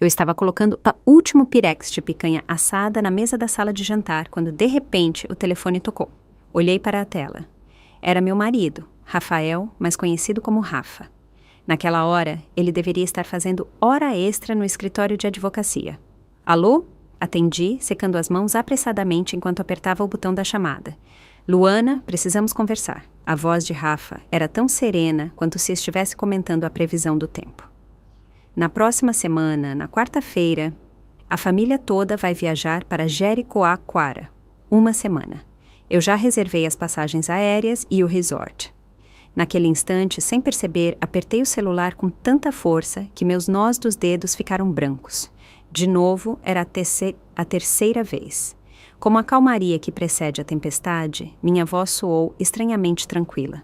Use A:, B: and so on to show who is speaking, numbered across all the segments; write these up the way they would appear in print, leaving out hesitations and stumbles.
A: Eu estava colocando o último pirex de picanha assada na mesa da sala de jantar quando, de repente, o telefone tocou. Olhei para a tela. Era meu marido, Rafael, mais conhecido como Rafa. Naquela hora, ele deveria estar fazendo hora extra no escritório de advocacia. Alô? Atendi, secando as mãos apressadamente enquanto apertava o botão da chamada. Luana, precisamos conversar. A voz de Rafa era tão serena quanto se estivesse comentando a previsão do tempo. Na próxima semana, na quarta-feira, a família toda vai viajar para Jericoacoara. 1 semana. Eu já reservei as passagens aéreas e o resort. Naquele instante, sem perceber, apertei o celular com tanta força que meus nós dos dedos ficaram brancos. De novo, era a terceira vez. Como a calmaria que precede a tempestade, minha voz soou estranhamente tranquila.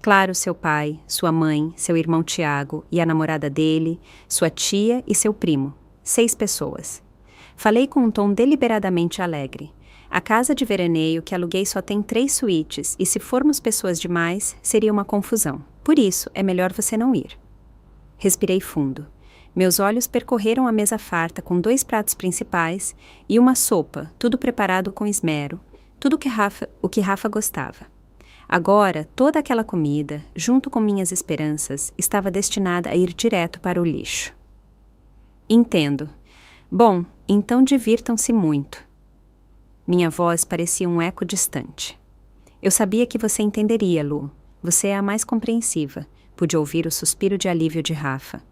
A: Claro, seu pai, sua mãe, seu irmão Tiago e a namorada dele, sua tia e seu primo. 6 pessoas. Falei com um tom deliberadamente alegre. A casa de veraneio que aluguei só tem 3 suítes e se formos pessoas demais, seria uma confusão. Por isso, é melhor você não ir. Respirei fundo. Meus olhos percorreram a mesa farta com 2 pratos principais e uma sopa, tudo preparado com esmero, tudo o que Rafa gostava. Agora, toda aquela comida, junto com minhas esperanças, estava destinada a ir direto para o lixo. Entendo. Bom, então divirtam-se muito. Minha voz parecia um eco distante. Eu sabia que você entenderia, Lu. Você é a mais compreensiva. Pude ouvir o suspiro de alívio de Rafa.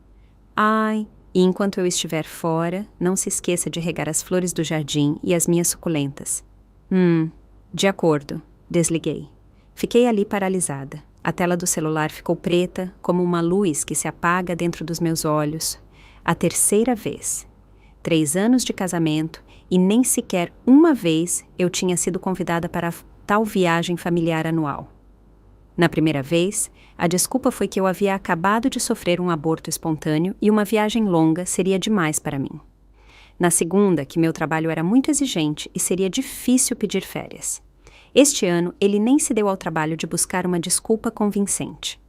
A: Ai, e enquanto eu estiver fora, não se esqueça de regar as flores do jardim e as minhas suculentas. De acordo. Desliguei. Fiquei ali paralisada. A tela do celular ficou preta, como uma luz que se apaga dentro dos meus olhos. A terceira vez. 3 anos de casamento e nem sequer uma vez eu tinha sido convidada para tal viagem familiar anual. Na primeira vez, a desculpa foi que eu havia acabado de sofrer um aborto espontâneo e uma viagem longa seria demais para mim. Na segunda, que meu trabalho era muito exigente e seria difícil pedir férias. Este ano, ele nem se deu ao trabalho de buscar uma desculpa convincente.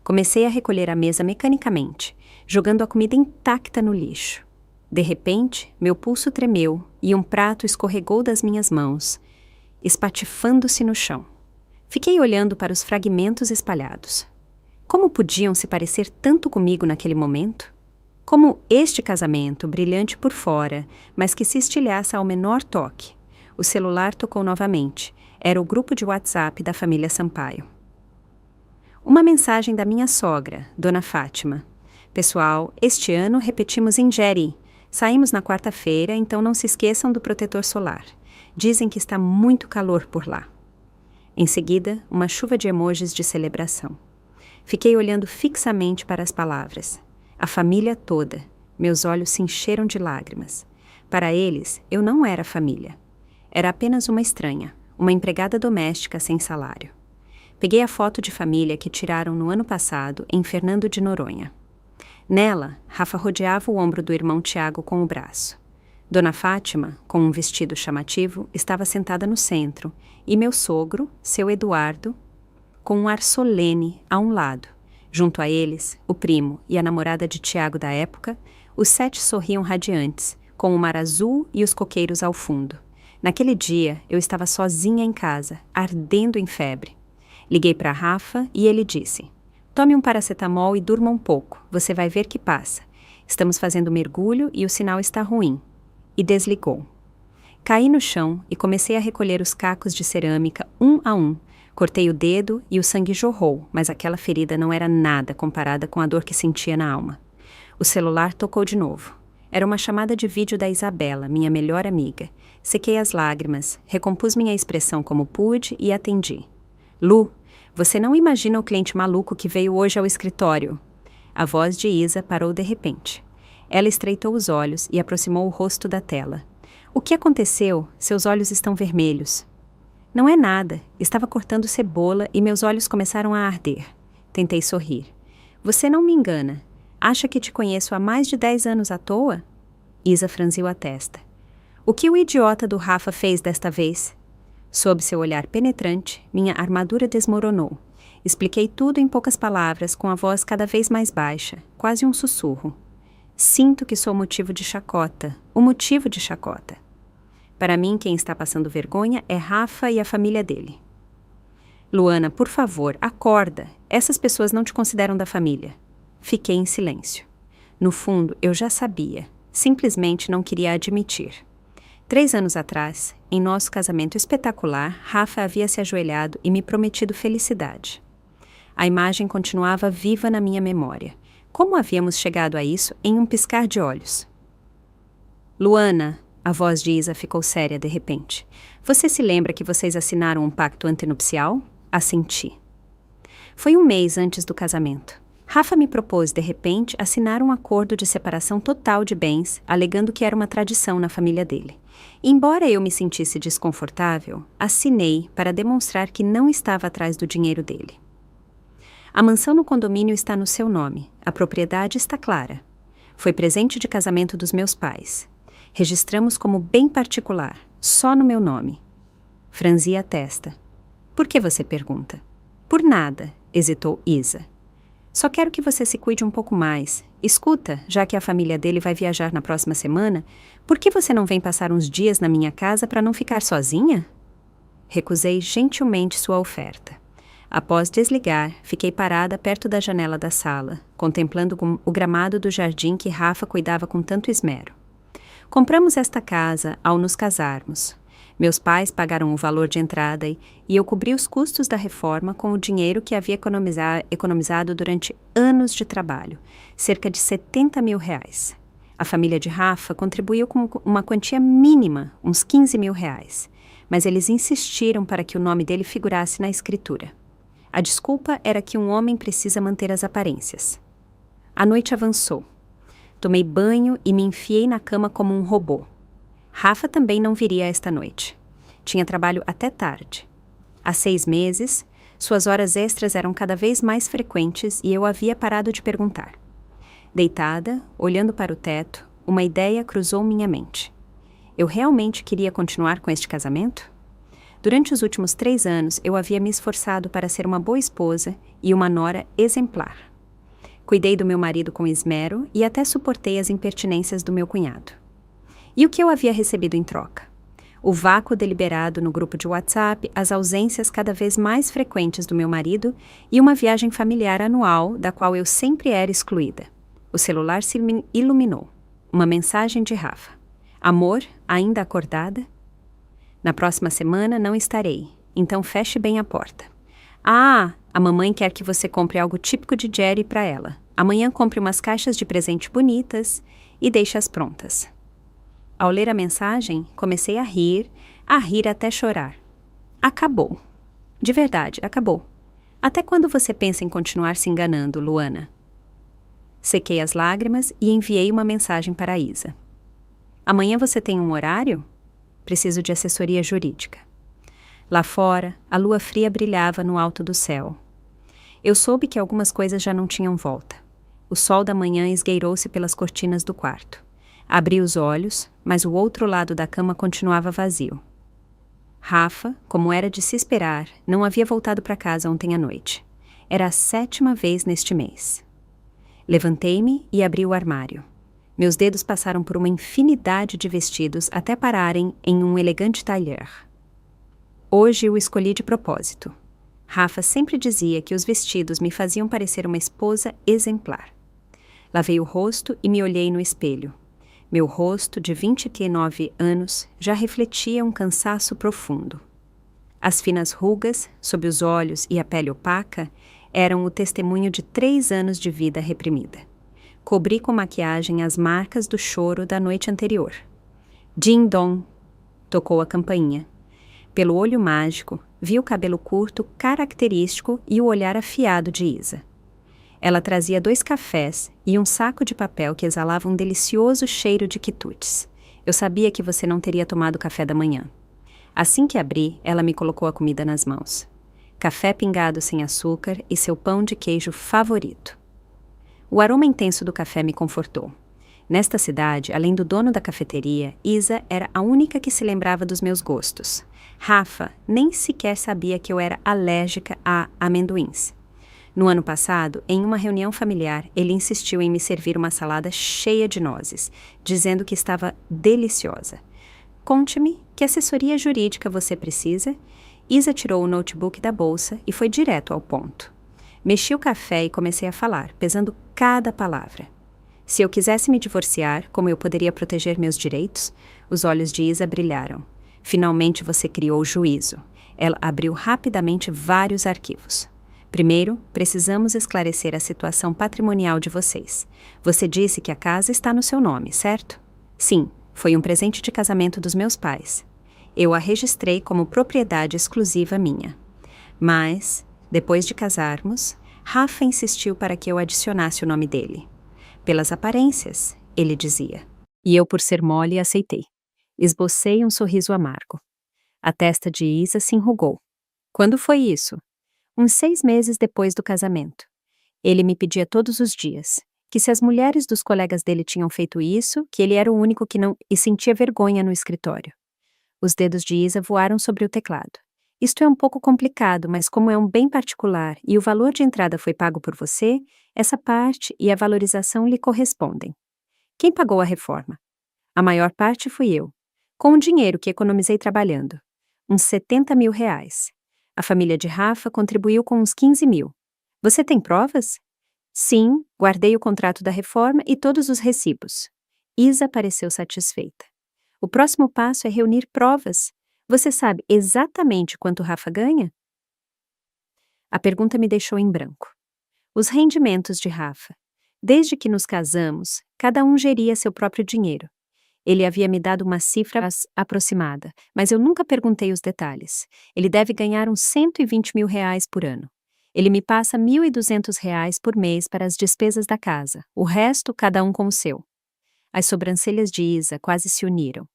A: Comecei a recolher a mesa mecanicamente, jogando a comida intacta no lixo. De repente, meu pulso tremeu e um prato escorregou das minhas mãos, espatifando-se no chão. Fiquei olhando para os fragmentos espalhados. Como podiam se parecer tanto comigo naquele momento? Como este casamento, brilhante por fora, mas que se estilhaça ao menor toque. O celular tocou novamente. Era o grupo de WhatsApp da família Sampaio. Uma mensagem da minha sogra, Dona Fátima. Pessoal, este ano repetimos em Jeri. Saímos na quarta-feira, então não se esqueçam do protetor solar. Dizem que está muito calor por lá. Em seguida, uma chuva de emojis de celebração. Fiquei olhando fixamente para as palavras. A família toda. Meus olhos se encheram de lágrimas. Para eles, eu não era família. Era apenas uma estranha, uma empregada doméstica sem salário. Peguei a foto de família que tiraram no ano passado em Fernando de Noronha. Nela, Rafa rodeava o ombro do irmão Tiago com o braço. Dona Fátima, com um vestido chamativo, estava sentada no centro, e meu sogro, seu Eduardo, com um ar solene a um lado. Junto a eles, o primo e a namorada de Tiago da época, os 7 sorriam radiantes, com o mar azul e os coqueiros ao fundo. Naquele dia, eu estava sozinha em casa, ardendo em febre. Liguei para Rafa e ele disse: "Tome um paracetamol e durma um pouco, você vai ver que passa. Estamos fazendo mergulho e o sinal está ruim." E desligou. Caí no chão e comecei a recolher os cacos de cerâmica um a um. Cortei o dedo e o sangue jorrou, mas aquela ferida não era nada comparada com a dor que sentia na alma. O celular tocou de novo. Era uma chamada de vídeo da Isabela, minha melhor amiga. Sequei as lágrimas, recompus minha expressão como pude e atendi. "Lu, você não imagina o cliente maluco que veio hoje ao escritório." A voz de Isa parou de repente. Ela estreitou os olhos e aproximou o rosto da tela. "O que aconteceu? Seus olhos estão vermelhos." "Não é nada. Estava cortando cebola e meus olhos começaram a arder." Tentei sorrir. "Você não me engana. Acha que te conheço há mais de 10 anos à toa?" Isa franziu a testa. "O que o idiota do Rafa fez desta vez?" Sob seu olhar penetrante, minha armadura desmoronou. Expliquei tudo em poucas palavras, com a voz cada vez mais baixa, quase um sussurro. Sinto que sou motivo de chacota, o motivo de chacota. Para mim, quem está passando vergonha é Rafa e a família dele. Luana, por favor, acorda. Essas pessoas não te consideram da família. Fiquei em silêncio. No fundo, eu já sabia. Simplesmente não queria admitir. 3 anos atrás, em nosso casamento espetacular, Rafa havia se ajoelhado e me prometido felicidade. A imagem continuava viva na minha memória. Como havíamos chegado a isso em um piscar de olhos? Luana, a voz de Isa ficou séria de repente. Você se lembra que vocês assinaram um pacto antenupcial? Assenti. Foi 1 mês antes do casamento. Rafa me propôs, de repente, assinar um acordo de separação total de bens, alegando que era uma tradição na família dele. Embora eu me sentisse desconfortável, assinei para demonstrar que não estava atrás do dinheiro dele. A mansão no condomínio está no seu nome. A propriedade está clara. Foi presente de casamento dos meus pais. Registramos como bem particular, só no meu nome. Franzi a testa. Por que você pergunta? Por nada, hesitou Isa. Só quero que você se cuide um pouco mais. Escuta, já que a família dele vai viajar na próxima semana, por que você não vem passar uns dias na minha casa para não ficar sozinha? Recusei gentilmente sua oferta. Após desligar, fiquei parada perto da janela da sala, contemplando o gramado do jardim que Rafa cuidava com tanto esmero. Compramos esta casa ao nos casarmos. Meus pais pagaram o valor de entrada e eu cobri os custos da reforma com o dinheiro que havia economizado durante anos de trabalho, cerca de R$70 mil. A família de Rafa contribuiu com uma quantia mínima, uns R$15 mil, mas eles insistiram para que o nome dele figurasse na escritura. A desculpa era que um homem precisa manter as aparências. A noite avançou. Tomei banho e me enfiei na cama como um robô. Rafa também não viria esta noite. Tinha trabalho até tarde. Há 6 meses, suas horas extras eram cada vez mais frequentes e eu havia parado de perguntar. Deitada, olhando para o teto, uma ideia cruzou minha mente. Eu realmente queria continuar com este casamento? Durante os últimos 3 anos, eu havia me esforçado para ser uma boa esposa e uma nora exemplar. Cuidei do meu marido com esmero e até suportei as impertinências do meu cunhado. E o que eu havia recebido em troca? O vácuo deliberado no grupo de WhatsApp, as ausências cada vez mais frequentes do meu marido e uma viagem familiar anual da qual eu sempre era excluída. O celular se iluminou. Uma mensagem de Rafa. Amor, ainda acordada? Na próxima semana não estarei, então feche bem a porta. Ah, a mamãe quer que você compre algo típico de Jerry para ela. Amanhã compre umas caixas de presente bonitas e deixe-as prontas. Ao ler a mensagem, comecei a rir até chorar. Acabou. De verdade, acabou. Até quando você pensa em continuar se enganando, Luana? Sequei as lágrimas e enviei uma mensagem para a Isa. Amanhã você tem um horário? Preciso de assessoria jurídica. Lá fora, a lua fria brilhava no alto do céu. Eu soube que algumas coisas já não tinham volta. O sol da manhã esgueirou-se pelas cortinas do quarto. Abri os olhos, mas o outro lado da cama continuava vazio. Rafa, como era de se esperar, não havia voltado para casa ontem à noite. Era a 7ª vez neste mês. Levantei-me e abri o armário. Meus dedos passaram por uma infinidade de vestidos até pararem em um elegante tailleur. Hoje o escolhi de propósito. Rafa sempre dizia que os vestidos me faziam parecer uma esposa exemplar. Lavei o rosto e me olhei no espelho. Meu rosto, de 29 anos, já refletia um cansaço profundo. As finas rugas, sob os olhos e a pele opaca, eram o testemunho de 3 anos de vida reprimida. Cobri com maquiagem as marcas do choro da noite anterior. Ding dong! Tocou a campainha. Pelo olho mágico, vi o cabelo curto característico e o olhar afiado de Isa. Ela trazia 2 cafés e um saco de papel que exalava um delicioso cheiro de quitutes. Eu sabia que você não teria tomado café da manhã. Assim que abri, ela me colocou a comida nas mãos. Café pingado sem açúcar e seu pão de queijo favorito. O aroma intenso do café me confortou. Nesta cidade, além do dono da cafeteria, Isa era a única que se lembrava dos meus gostos. Rafa nem sequer sabia que eu era alérgica a amendoins. No ano passado, em uma reunião familiar, ele insistiu em me servir uma salada cheia de nozes, dizendo que estava deliciosa. Conte-me, que assessoria jurídica você precisa? Isa tirou o notebook da bolsa e foi direto ao ponto. Mexi o café e comecei a falar, pesando cada palavra. Se eu quisesse me divorciar, como eu poderia proteger meus direitos? Os olhos de Isa brilharam. Finalmente você criou juízo. Ela abriu rapidamente vários arquivos. Primeiro, precisamos esclarecer a situação patrimonial de vocês. Você disse que a casa está no seu nome, certo? Sim, foi um presente de casamento dos meus pais. Eu a registrei como propriedade exclusiva minha. Mas, depois de casarmos, Rafa insistiu para que eu adicionasse o nome dele. Pelas aparências, ele dizia. E eu, por ser mole, aceitei. Esbocei um sorriso amargo. A testa de Isa se enrugou. Quando foi isso? Uns 6 meses depois do casamento. Ele me pedia todos os dias que se as mulheres dos colegas dele tinham feito isso, que ele era o único que não e sentia vergonha no escritório. Os dedos de Isa voaram sobre o teclado. Isto é um pouco complicado, mas como é um bem particular e o valor de entrada foi pago por você, essa parte e a valorização lhe correspondem. Quem pagou a reforma? A maior parte fui eu, com o dinheiro que economizei trabalhando. Uns 70 mil reais. A família de Rafa contribuiu com uns 15 mil. Você tem provas? Sim, guardei o contrato da reforma e todos os recibos. Isa pareceu satisfeita. O próximo passo é reunir provas. Você sabe exatamente quanto Rafa ganha? A pergunta me deixou em branco. Os rendimentos de Rafa. Desde que nos casamos, cada um geria seu próprio dinheiro. Ele havia me dado uma cifra aproximada, mas eu nunca perguntei os detalhes. Ele deve ganhar uns 120 mil reais por ano. Ele me passa 1.200 reais por mês para as despesas da casa. O resto, cada um com o seu. As sobrancelhas de Isa quase se uniram.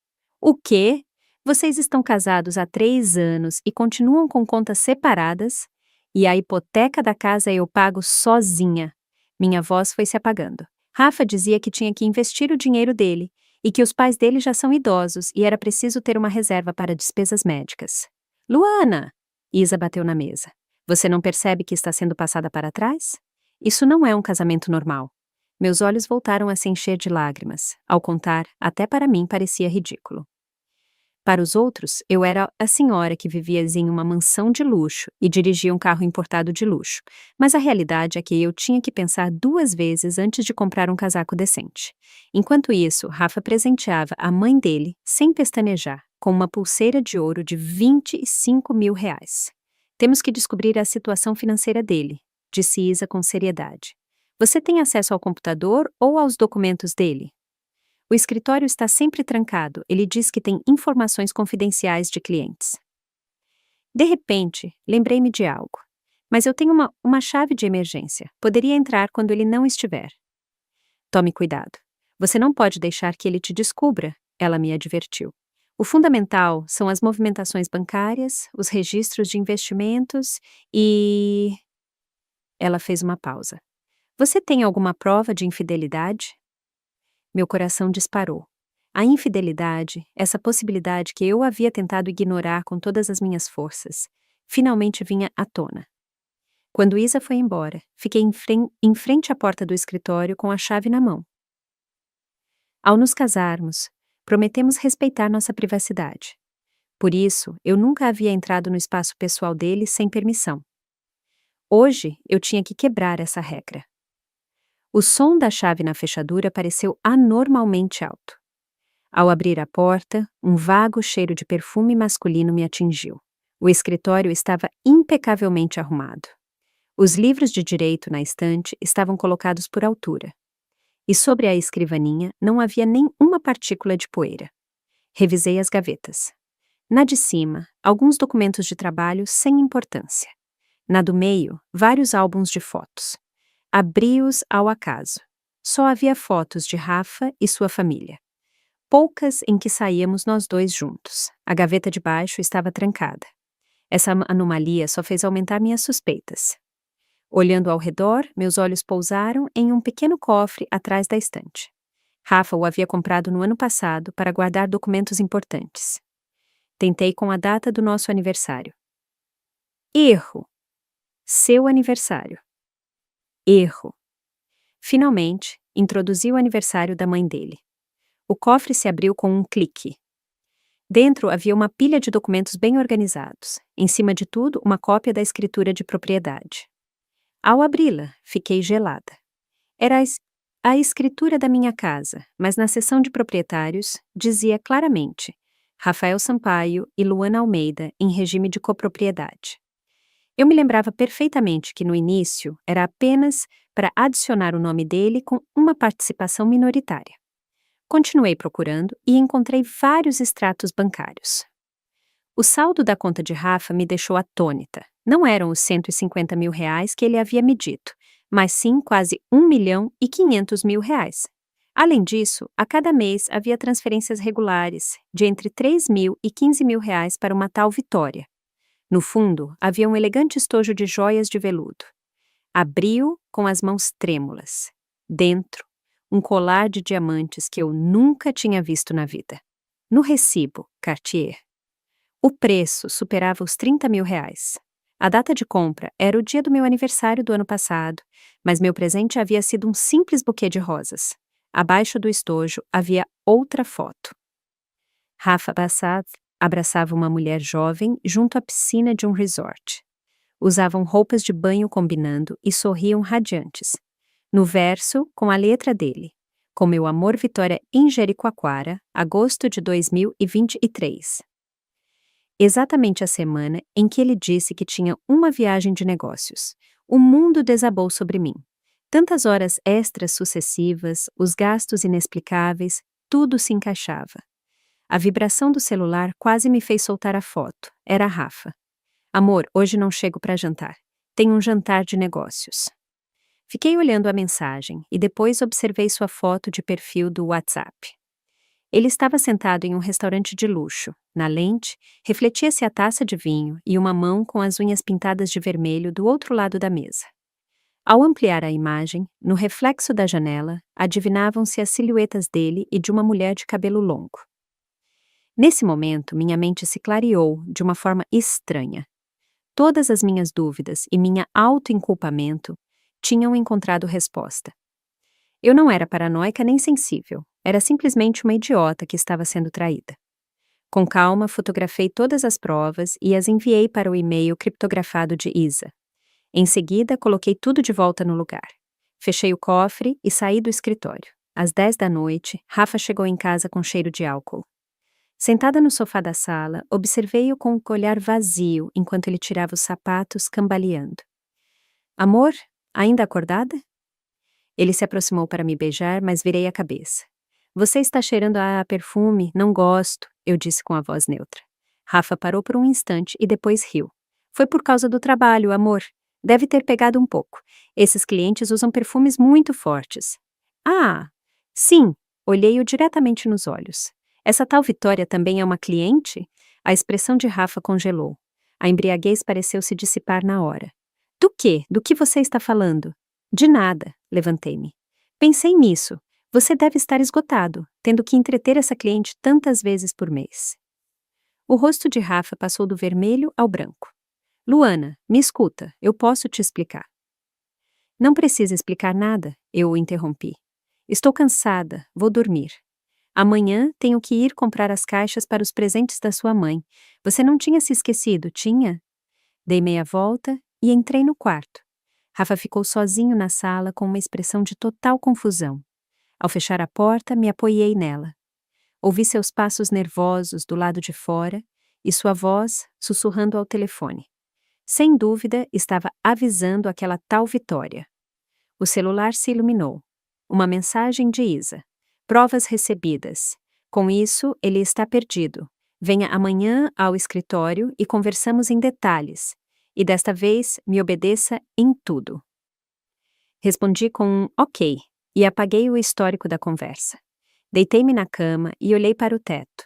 A: O quê? Vocês estão casados há 3 anos e continuam com contas separadas? E a hipoteca da casa eu pago sozinha. Minha voz foi se apagando. Rafa dizia que tinha que investir o dinheiro dele e que os pais dele já são idosos e era preciso ter uma reserva para despesas médicas. Luana! Isa bateu na mesa. Você não percebe que está sendo passada para trás? Isso não é um casamento normal. Meus olhos voltaram a se encher de lágrimas. Ao contar, até para mim parecia ridículo. Para os outros, eu era a senhora que vivia em uma mansão de luxo e dirigia um carro importado de luxo, mas a realidade é que eu tinha que pensar 2 vezes antes de comprar um casaco decente. Enquanto isso, Rafa presenteava a mãe dele, sem pestanejar, com uma pulseira de ouro de 25 mil reais. Temos que descobrir a situação financeira dele, disse Isa com seriedade. Você tem acesso ao computador ou aos documentos dele? O escritório está sempre trancado. Ele diz que tem informações confidenciais de clientes. De repente, lembrei-me de algo. Mas eu tenho uma chave de emergência. Poderia entrar quando ele não estiver. Tome cuidado. Você não pode deixar que ele te descubra, ela me advertiu. O fundamental são as movimentações bancárias, os registros de investimentos e... Ela fez uma pausa. Você tem alguma prova de infidelidade? Meu coração disparou. A infidelidade, essa possibilidade que eu havia tentado ignorar com todas as minhas forças, finalmente vinha à tona. Quando Isa foi embora, fiquei em frente à porta do escritório com a chave na mão. Ao nos casarmos, prometemos respeitar nossa privacidade. Por isso, eu nunca havia entrado no espaço pessoal dele sem permissão. Hoje, eu tinha que quebrar essa regra. O som da chave na fechadura pareceu anormalmente alto. Ao abrir a porta, um vago cheiro de perfume masculino me atingiu. O escritório estava impecavelmente arrumado. Os livros de direito na estante estavam colocados por altura. E sobre a escrivaninha não havia nem uma partícula de poeira. Revisei as gavetas. Na de cima, alguns documentos de trabalho sem importância. Na do meio, vários álbuns de fotos. Abri-os ao acaso. Só havia fotos de Rafa e sua família. Poucas em que saíamos nós dois juntos. A gaveta de baixo estava trancada. Essa anomalia só fez aumentar minhas suspeitas. Olhando ao redor, meus olhos pousaram em um pequeno cofre atrás da estante. Rafa o havia comprado no ano passado para guardar documentos importantes. Tentei com a data do nosso aniversário. Erro! Seu aniversário. erro. Finalmente, introduzi o aniversário da mãe dele. O cofre se abriu com um clique. Dentro havia uma pilha de documentos bem organizados. Em cima de tudo, uma cópia da escritura de propriedade. Ao abri-la, fiquei gelada. Era a escritura da minha casa, mas na seção de proprietários dizia claramente Rafael Sampaio e Luana Almeida em regime de copropriedade. Eu me lembrava perfeitamente que no início era apenas para adicionar o nome dele com uma participação minoritária. Continuei procurando e encontrei vários extratos bancários. O saldo da conta de Rafa me deixou atônita. Não eram os R$ 150 mil que ele havia me dito, mas sim quase R$ 1.500.000. Além disso, a cada mês havia transferências regulares de entre R$ 3 mil e R$ 15 mil para uma tal Vitória. No fundo, havia um elegante estojo de joias de veludo. Abri-o com as mãos trêmulas. Dentro, um colar de diamantes que eu nunca tinha visto na vida. No recibo, Cartier. O preço superava os R$ 30 mil. A data de compra era o dia do meu aniversário do ano passado, mas meu presente havia sido um simples buquê de rosas. Abaixo do estojo havia outra foto. Rafa Bassat abraçava uma mulher jovem junto à piscina de um resort. Usavam roupas de banho combinando e sorriam radiantes. No verso, com a letra dele, com meu amor Vitória em Jericoacoara, agosto de 2023. Exatamente a semana em que ele disse que tinha uma viagem de negócios. O mundo desabou sobre mim. Tantas horas extras sucessivas, os gastos inexplicáveis, tudo se encaixava. A vibração do celular quase me fez soltar a foto. Era a Rafa. Amor, hoje não chego para jantar. Tenho um jantar de negócios. Fiquei olhando a mensagem e depois observei sua foto de perfil do WhatsApp. Ele estava sentado em um restaurante de luxo. Na lente, refletia-se a taça de vinho e uma mão com as unhas pintadas de vermelho do outro lado da mesa. Ao ampliar a imagem, no reflexo da janela, adivinavam-se as silhuetas dele e de uma mulher de cabelo longo. Nesse momento, minha mente se clareou de uma forma estranha. Todas as minhas dúvidas e minha auto-inculpamento tinham encontrado resposta. Eu não era paranoica nem sensível, era simplesmente uma idiota que estava sendo traída. Com calma, fotografei todas as provas e as enviei para o e-mail criptografado de Isa. Em seguida, coloquei tudo de volta no lugar. Fechei o cofre e saí do escritório. Às 10 da noite, Rafa chegou em casa com cheiro de álcool. Sentada no sofá da sala, observei-o com um olhar vazio enquanto ele tirava os sapatos, cambaleando. Amor, ainda acordada? Ele se aproximou para me beijar, mas virei a cabeça. Você está cheirando a perfume, não gosto, eu disse com a voz neutra. Rafa parou por um instante e depois riu. Foi por causa do trabalho, amor. Deve ter pegado um pouco. Esses clientes usam perfumes muito fortes. Ah, sim, olhei-o diretamente nos olhos. Essa tal Vitória também é uma cliente? A expressão de Rafa congelou. A embriaguez pareceu se dissipar na hora. Do quê? Do que você está falando? De nada, levantei-me. Pensei nisso. Você deve estar esgotado, tendo que entreter essa cliente tantas vezes por mês. O rosto de Rafa passou do vermelho ao branco. Luana, me escuta, eu posso te explicar. Não precisa explicar nada, eu o interrompi. Estou cansada, vou dormir. Amanhã tenho que ir comprar as caixas para os presentes da sua mãe. Você não tinha se esquecido, tinha? Dei meia volta e entrei no quarto. Rafa ficou sozinho na sala com uma expressão de total confusão. Ao fechar a porta, me apoiei nela. Ouvi seus passos nervosos do lado de fora e sua voz sussurrando ao telefone. Sem dúvida, estava avisando aquela tal Vitória. O celular se iluminou. Uma mensagem de Isa. Provas recebidas. Com isso, ele está perdido. Venha amanhã ao escritório e conversamos em detalhes. E desta vez, me obedeça em tudo. Respondi com um ok e apaguei o histórico da conversa. Deitei-me na cama e olhei para o teto.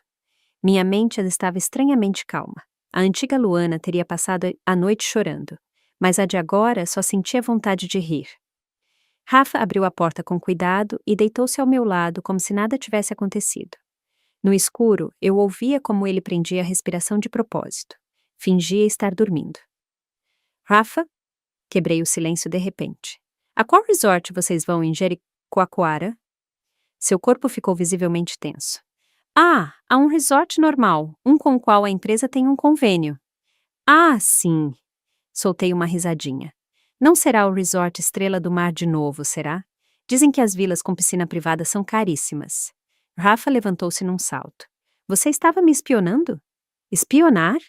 A: Minha mente estava estranhamente calma. A antiga Luana teria passado a noite chorando, mas a de agora só sentia vontade de rir. Rafa abriu a porta com cuidado e deitou-se ao meu lado como se nada tivesse acontecido. No escuro, eu ouvia como ele prendia a respiração de propósito. Fingia estar dormindo. Rafa? Quebrei o silêncio de repente. A qual resort vocês vão em Jericoacoara? Seu corpo ficou visivelmente tenso. Ah, há um resort normal, um com o qual a empresa tem um convênio. Ah, sim. Soltei uma risadinha. Não será o resort Estrela do Mar de novo, será? Dizem que as vilas com piscina privada são caríssimas. Rafa levantou-se num salto. Você estava me espionando? Espionar?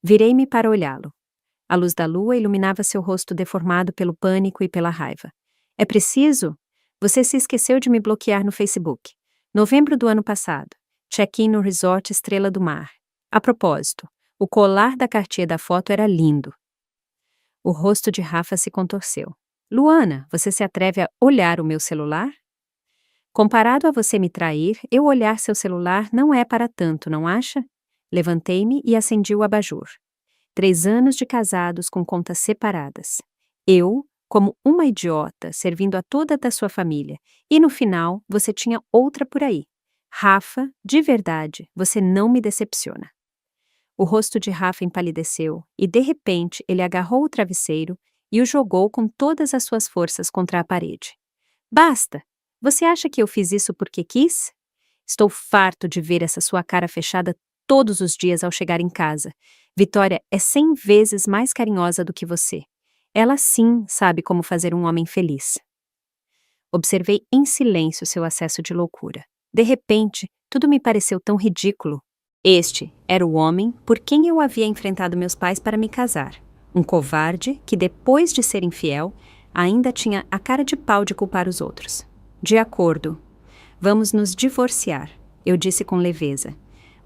A: Virei-me para olhá-lo. A luz da lua iluminava seu rosto deformado pelo pânico e pela raiva. É preciso? Você se esqueceu de me bloquear no Facebook. Novembro do ano passado. Check-in no resort Estrela do Mar. A propósito, o colar da Cartier da foto era lindo. O rosto de Rafa se contorceu. Luana, você se atreve a olhar o meu celular? Comparado a você me trair, eu olhar seu celular não é para tanto, não acha? Levantei-me e acendi o abajur. 3 anos de casados com contas separadas. Eu, como uma idiota, servindo a toda da sua família. E no final, você tinha outra por aí. Rafa, de verdade, você não me decepciona. O rosto de Rafa empalideceu e, de repente, ele agarrou o travesseiro e o jogou com todas as suas forças contra a parede. Basta! Você acha que eu fiz isso porque quis? Estou farto de ver essa sua cara fechada todos os dias ao chegar em casa. Vitória é 100 vezes mais carinhosa do que você. Ela sim sabe como fazer um homem feliz. Observei em silêncio seu acesso de loucura. De repente, tudo me pareceu tão ridículo. Este era o homem por quem eu havia enfrentado meus pais para me casar. Um covarde que, depois de ser infiel, ainda tinha a cara de pau de culpar os outros. De acordo. Vamos nos divorciar, eu disse com leveza.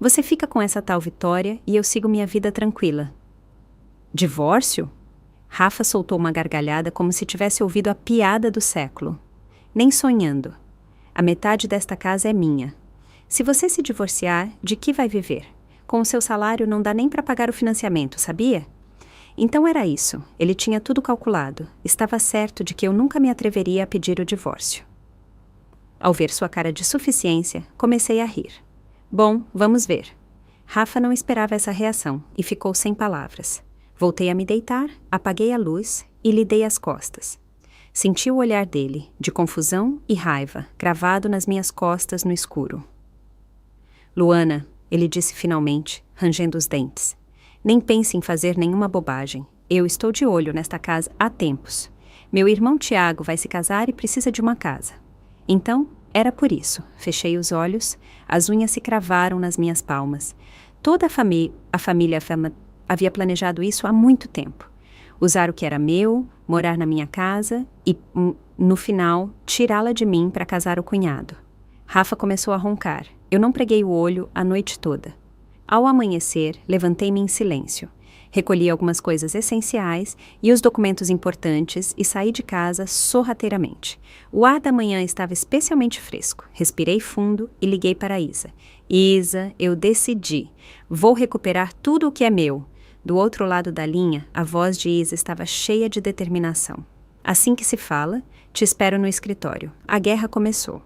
A: Você fica com essa tal Vitória e eu sigo minha vida tranquila. Divórcio? Rafa soltou uma gargalhada como se tivesse ouvido a piada do século. Nem sonhando. A metade desta casa é minha. Se você se divorciar, de que vai viver? Com o seu salário não dá nem para pagar o financiamento, sabia? Então era isso. Ele tinha tudo calculado. Estava certo de que eu nunca me atreveria a pedir o divórcio. Ao ver sua cara de suficiência, comecei a rir. Bom, vamos ver. Rafa não esperava essa reação e ficou sem palavras. Voltei a me deitar, apaguei a luz e lhe dei as costas. Senti o olhar dele, de confusão e raiva, cravado nas minhas costas no escuro. Luana, ele disse finalmente, rangendo os dentes. Nem pense em fazer nenhuma bobagem. Eu estou de olho nesta casa há tempos. Meu irmão Tiago vai se casar e precisa de uma casa. Então, era por isso. Fechei os olhos, as unhas se cravaram nas minhas palmas. Toda a família havia planejado isso há muito tempo. Usar o que era meu, morar na minha casa e, no final, tirá-la de mim para casar o cunhado. Rafa começou a roncar. Eu não preguei o olho a noite toda. Ao amanhecer, levantei-me em silêncio. Recolhi algumas coisas essenciais e os documentos importantes e saí de casa sorrateiramente. O ar da manhã estava especialmente fresco. Respirei fundo e liguei para Isa. Isa, eu decidi. Vou recuperar tudo o que é meu. Do outro lado da linha, a voz de Isa estava cheia de determinação. Assim que se fala, te espero no escritório. A guerra começou.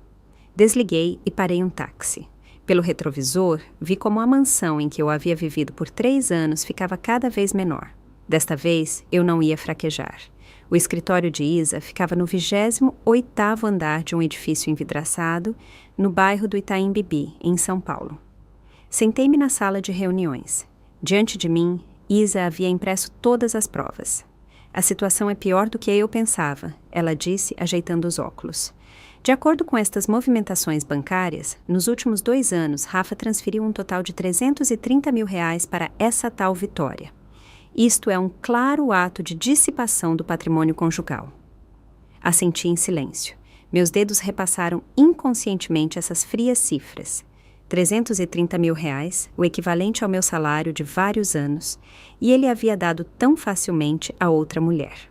A: Desliguei e parei um táxi. Pelo retrovisor, vi como a mansão em que eu havia vivido por 3 anos ficava cada vez menor. Desta vez, eu não ia fraquejar. O escritório de Isa ficava no 28º andar de um edifício envidraçado, no bairro do Itaim Bibi, em São Paulo. Sentei-me na sala de reuniões. Diante de mim, Isa havia impresso todas as provas. A situação é pior do que eu pensava, ela disse, ajeitando os óculos. De acordo com estas movimentações bancárias, nos últimos 2 anos, Rafa transferiu um total de R$330 mil para essa tal Vitória. Isto é um claro ato de dissipação do patrimônio conjugal. Assenti em silêncio. Meus dedos repassaram inconscientemente essas frias cifras. R$330 mil, o equivalente ao meu salário de vários anos, e ele havia dado tão facilmente a outra mulher.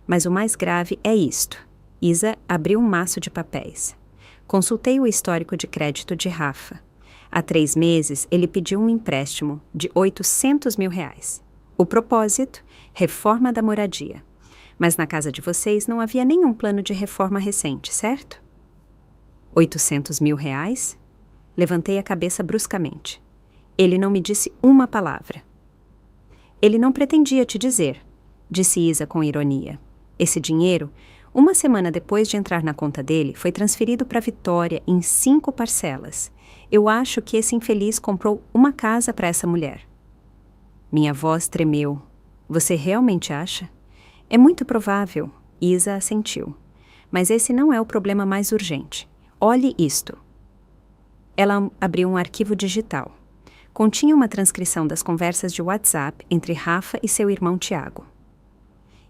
A: Mas o mais grave é isto. Isa abriu um maço de papéis. Consultei o histórico de crédito de Rafa. Há 3 meses, ele pediu um empréstimo de R$800 mil. O propósito, reforma da moradia. Mas na casa de vocês não havia nenhum plano de reforma recente, certo? R$800 mil? Levantei a cabeça bruscamente. Ele não me disse uma palavra. Ele não pretendia te dizer, disse Isa com ironia. Esse dinheiro, Uma semana depois de entrar na conta dele, foi transferido para Vitória em 5 parcelas. Eu acho que esse infeliz comprou uma casa para essa mulher. Minha voz tremeu. Você realmente acha? É muito provável. Isa assentiu. Mas esse não é o problema mais urgente. Olhe isto. Ela abriu um arquivo digital. Continha uma transcrição das conversas de WhatsApp entre Rafa e seu irmão Tiago.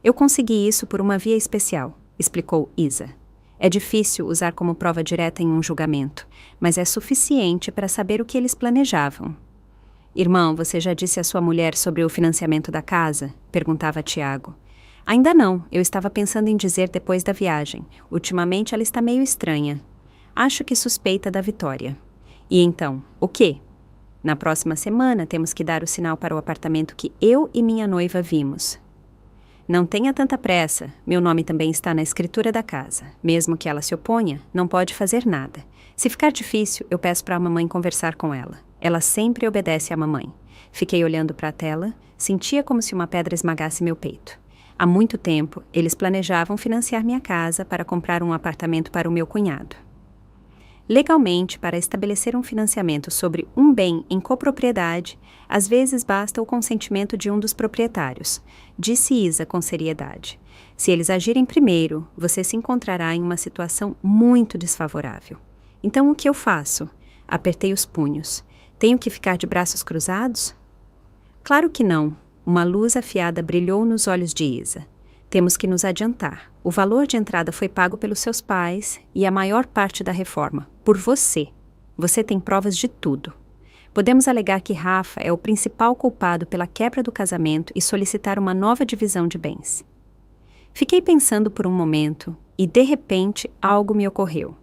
A: Eu consegui isso por uma via especial, explicou Isa. É difícil usar como prova direta em um julgamento, mas é suficiente para saber o que eles planejavam. Irmão, você já disse à sua mulher sobre o financiamento da casa? Perguntava Tiago. Ainda não, eu estava pensando em dizer depois da viagem. Ultimamente ela está meio estranha. Acho que suspeita da Vitória. E então, o quê? Na próxima semana temos que dar o sinal para o apartamento que eu e minha noiva vimos. Não tenha tanta pressa, meu nome também está na escritura da casa. Mesmo que ela se oponha, não pode fazer nada. Se ficar difícil, eu peço para a mamãe conversar com ela. Ela sempre obedece à mamãe. Fiquei olhando para a tela, sentia como se uma pedra esmagasse meu peito. Há muito tempo, eles planejavam financiar minha casa para comprar um apartamento para o meu cunhado. Legalmente, para estabelecer um financiamento sobre um bem em copropriedade, às vezes basta o consentimento de um dos proprietários, disse Isa com seriedade. Se eles agirem primeiro, você se encontrará em uma situação muito desfavorável. Então o que eu faço? Apertei os punhos. Tenho que ficar de braços cruzados? Claro que não. Uma luz afiada brilhou nos olhos de Isa. Temos que nos adiantar. O valor de entrada foi pago pelos seus pais e a maior parte da reforma, por você. Você tem provas de tudo. Podemos alegar que Rafa é o principal culpado pela quebra do casamento e solicitar uma nova divisão de bens. Fiquei pensando por um momento e, de repente, algo me ocorreu.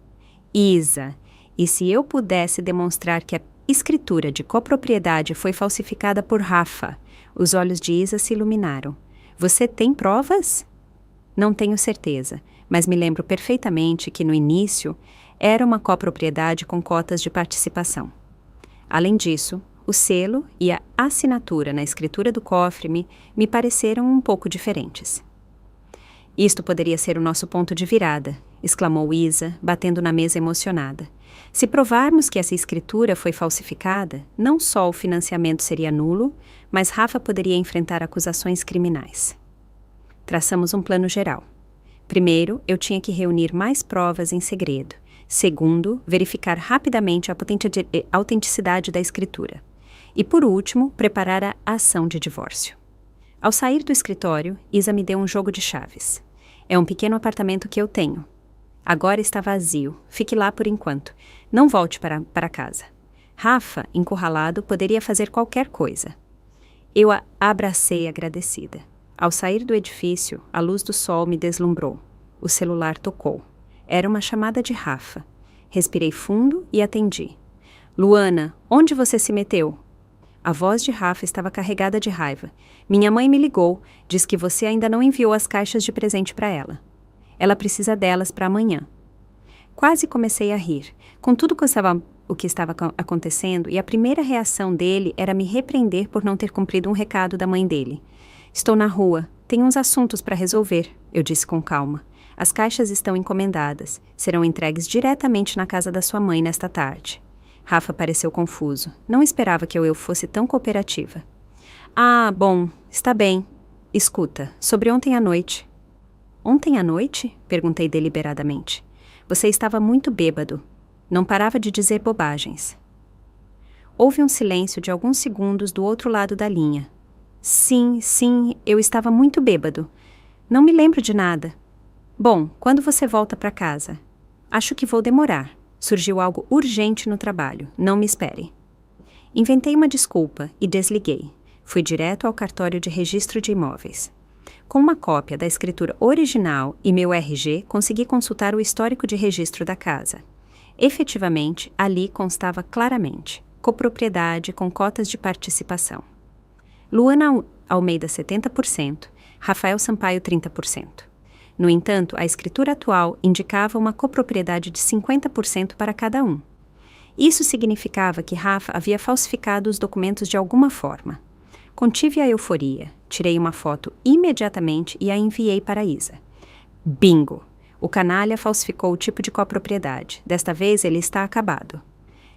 A: Isa, e se eu pudesse demonstrar que a escritura de copropriedade foi falsificada por Rafa? Os olhos de Isa se iluminaram. Você tem provas? Não tenho certeza, mas me lembro perfeitamente que no início era uma copropriedade com cotas de participação. Além disso, o selo e a assinatura na escritura do cofre me pareceram um pouco diferentes. Isto poderia ser o nosso ponto de virada, exclamou Isa, batendo na mesa emocionada. Se provarmos que essa escritura foi falsificada, não só o financiamento seria nulo, mas Rafa poderia enfrentar acusações criminais. Traçamos um plano geral. Primeiro, eu tinha que reunir mais provas em segredo. Segundo, verificar rapidamente a autenticidade da escritura. E, por último, preparar a ação de divórcio. Ao sair do escritório, Isa me deu um jogo de chaves. É um pequeno apartamento que eu tenho. Agora está vazio. Fique lá por enquanto. Não volte para casa. Rafa, encurralado, poderia fazer qualquer coisa. Eu a abracei agradecida. Ao sair do edifício, a luz do sol me deslumbrou. O celular tocou. Era uma chamada de Rafa. Respirei fundo e atendi. Luana, onde você se meteu? A voz de Rafa estava carregada de raiva. Minha mãe me ligou, diz que você ainda não enviou as caixas de presente para ela. Ela precisa delas para amanhã. Quase comecei a rir, com tudo o que estava acontecendo, e a primeira reação dele era me repreender por não ter cumprido um recado da mãe dele. Estou na rua, tenho uns assuntos para resolver, eu disse com calma. As caixas estão encomendadas, serão entregues diretamente na casa da sua mãe nesta tarde. Rafa pareceu confuso, não esperava que eu fosse tão cooperativa. Ah, bom, está bem. Escuta, sobre ontem à noite. Ontem à noite? Perguntei deliberadamente. Você estava muito bêbado. Não parava de dizer bobagens. Houve um silêncio de alguns segundos do outro lado da linha. Sim, eu estava muito bêbado. Não me lembro de nada. Bom, quando você volta para casa? Acho que vou demorar. Surgiu algo urgente no trabalho. Não me espere. Inventei uma desculpa e desliguei. Fui direto ao cartório de registro de imóveis. Com uma cópia da escritura original e meu RG, consegui consultar o histórico de registro da casa. Efetivamente, ali constava claramente: copropriedade com cotas de participação. Luana Almeida 70%, Rafael Sampaio 30%. No entanto, a escritura atual indicava uma copropriedade de 50% para cada um. Isso significava que Rafa havia falsificado os documentos de alguma forma. Contive a euforia, tirei uma foto imediatamente e a enviei para Isa. Bingo! O canalha falsificou o tipo de copropriedade. Desta vez ele está acabado.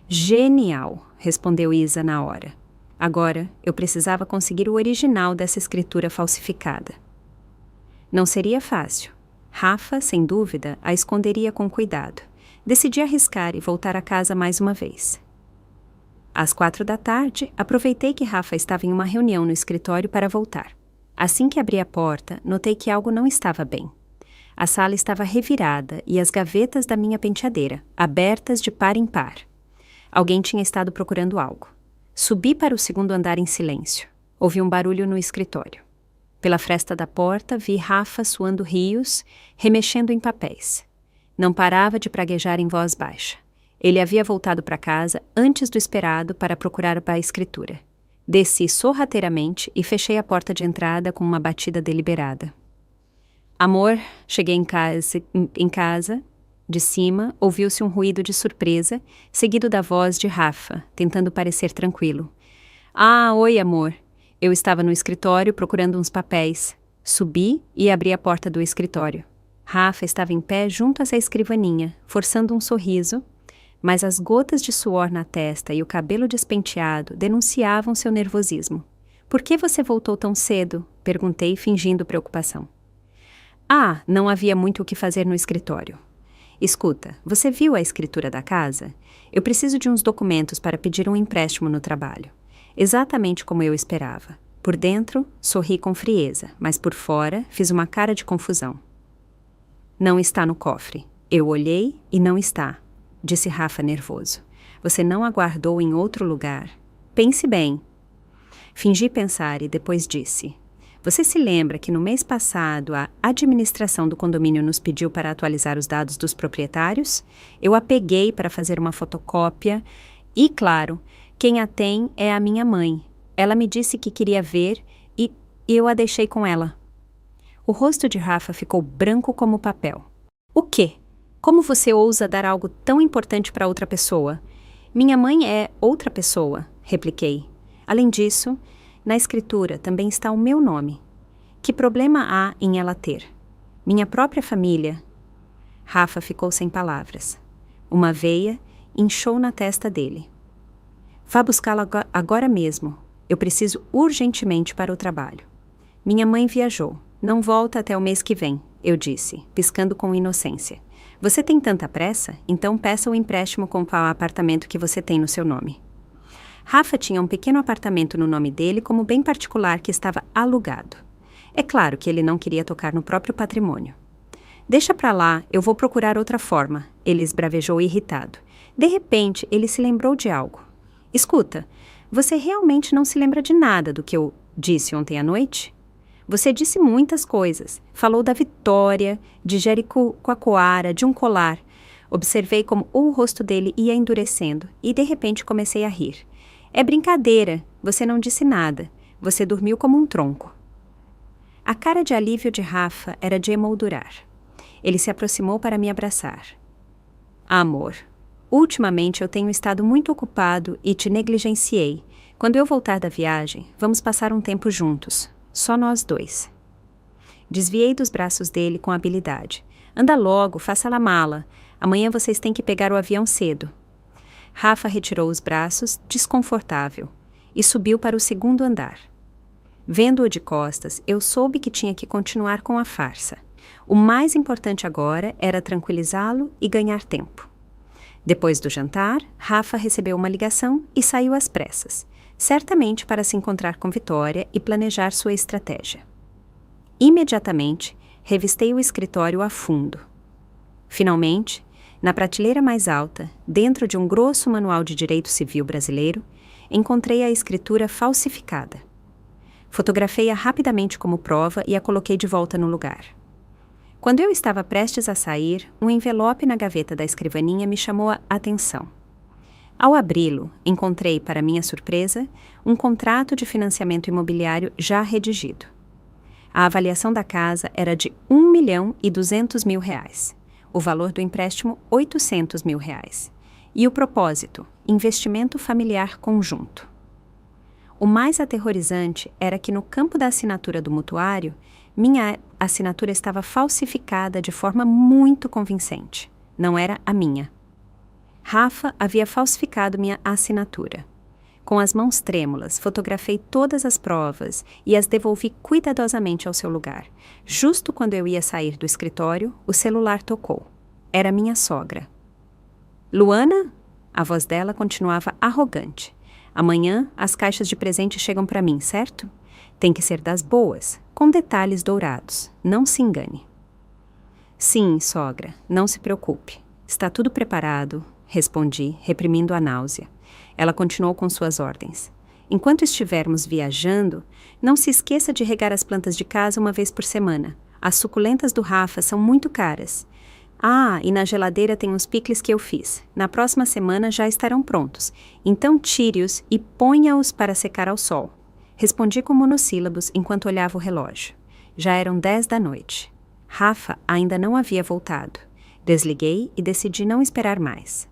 A: Genial! Respondeu Isa na hora. Agora, eu precisava conseguir o original dessa escritura falsificada. Não seria fácil. Rafa, sem dúvida, a esconderia com cuidado. Decidi arriscar e voltar a casa mais uma vez. Às 4 da tarde, aproveitei que Rafa estava em uma reunião no escritório para voltar. Assim que abri a porta, notei que algo não estava bem. A sala estava revirada e as gavetas da minha penteadeira, abertas de par em par. Alguém tinha estado procurando algo. Subi para o segundo andar em silêncio. Ouvi um barulho no escritório. Pela fresta da porta, vi Rafa suando rios, remexendo em papéis. Não parava de praguejar em voz baixa. Ele havia voltado para casa antes do esperado para procurar a escritura. Desci sorrateiramente e fechei a porta de entrada com uma batida deliberada. Amor, cheguei em casa, de cima, ouviu-se um ruído de surpresa, seguido da voz de Rafa, tentando parecer tranquilo. Ah, oi, amor. Eu estava no escritório procurando uns papéis. Subi e abri a porta do escritório. Rafa estava em pé junto a essa escrivaninha, forçando um sorriso, mas as gotas de suor na testa e o cabelo despenteado denunciavam seu nervosismo. Por que você voltou tão cedo? Perguntei, fingindo preocupação. Ah, não havia muito o que fazer no escritório. Escuta, você viu a escritura da casa? Eu preciso de uns documentos para pedir um empréstimo no trabalho. Exatamente como eu esperava. Por dentro, sorri com frieza, mas por fora, fiz uma cara de confusão. Não está no cofre. Eu olhei e não está, disse Rafa nervoso. Você não aguardou em outro lugar? Pense bem. Fingi pensar e depois disse. Você se lembra que no mês passado a administração do condomínio nos pediu para atualizar os dados dos proprietários? Eu a peguei para fazer uma fotocópia e, claro, quem a tem é a minha mãe. Ela me disse que queria ver e eu a deixei com ela. O rosto de Rafa ficou branco como papel. O quê? Como você ousa dar algo tão importante para outra pessoa? Minha mãe é outra pessoa, repliquei. Além disso, na escritura também está o meu nome. Que problema há em ela ter? Minha própria família. Rafa ficou sem palavras. Uma veia inchou na testa dele. Vá buscá-la agora mesmo. Eu preciso urgentemente para o trabalho. Minha mãe viajou. Não volta até o mês que vem, eu disse, piscando com inocência. Você tem tanta pressa? Então peça o empréstimo com o apartamento que você tem no seu nome. Rafa tinha um pequeno apartamento no nome dele como bem particular que estava alugado. É claro que ele não queria tocar no próprio patrimônio. Deixa pra lá, eu vou procurar outra forma, ele esbravejou irritado. De repente, ele se lembrou de algo. Escuta, você realmente não se lembra de nada do que eu disse ontem à noite? Você disse muitas coisas. Falou da Vitória, de Jericoacoara, de um colar. Observei como o rosto dele ia endurecendo e de repente comecei a rir. É brincadeira, você não disse nada. Você dormiu como um tronco. A cara de alívio de Rafa era de emoldurar. Ele se aproximou para me abraçar. Amor, ultimamente eu tenho estado muito ocupado e te negligenciei. Quando eu voltar da viagem, vamos passar um tempo juntos. Só nós dois. Desviei dos braços dele com habilidade. Anda logo, faça a mala. Amanhã vocês têm que pegar o avião cedo. Rafa retirou os braços, desconfortável, e subiu para o segundo andar. Vendo-o de costas, eu soube que tinha que continuar com a farsa. O mais importante agora era tranquilizá-lo e ganhar tempo. Depois do jantar, Rafa recebeu uma ligação e saiu às pressas, certamente para se encontrar com Vitória e planejar sua estratégia. Imediatamente, revistei o escritório a fundo. Finalmente, na prateleira mais alta, dentro de um grosso manual de direito civil brasileiro, encontrei a escritura falsificada. Fotografei-a rapidamente como prova e a coloquei de volta no lugar. Quando eu estava prestes a sair, um envelope na gaveta da escrivaninha me chamou a atenção. Ao abri-lo, encontrei, para minha surpresa, um contrato de financiamento imobiliário já redigido. A avaliação da casa era de R$ 1.200.000. O valor do empréstimo, R$ 800.000. E o propósito, investimento familiar conjunto. O mais aterrorizante era que no campo da assinatura do mutuário, minha a assinatura estava falsificada de forma muito convincente. Não era a minha. Rafa havia falsificado minha assinatura. Com as mãos trêmulas, fotografei todas as provas e as devolvi cuidadosamente ao seu lugar. Justo quando eu ia sair do escritório, o celular tocou. Era minha sogra. Luana? A voz dela continuava arrogante. Amanhã, as caixas de presente chegam para mim, certo? Tem que ser das boas, com detalhes dourados. Não se engane. Sim, sogra, não se preocupe. Está tudo preparado, respondi, reprimindo a náusea. Ela continuou com suas ordens. Enquanto estivermos viajando, não se esqueça de regar as plantas de casa uma vez por semana. As suculentas do Rafa são muito caras. Ah, e na geladeira tem uns picles que eu fiz. Na próxima semana já estarão prontos. Então tire-os e ponha-os para secar ao sol. Respondi com monossílabos enquanto olhava o relógio. Já eram 10 da noite. Rafa ainda não havia voltado. Desliguei e decidi não esperar mais.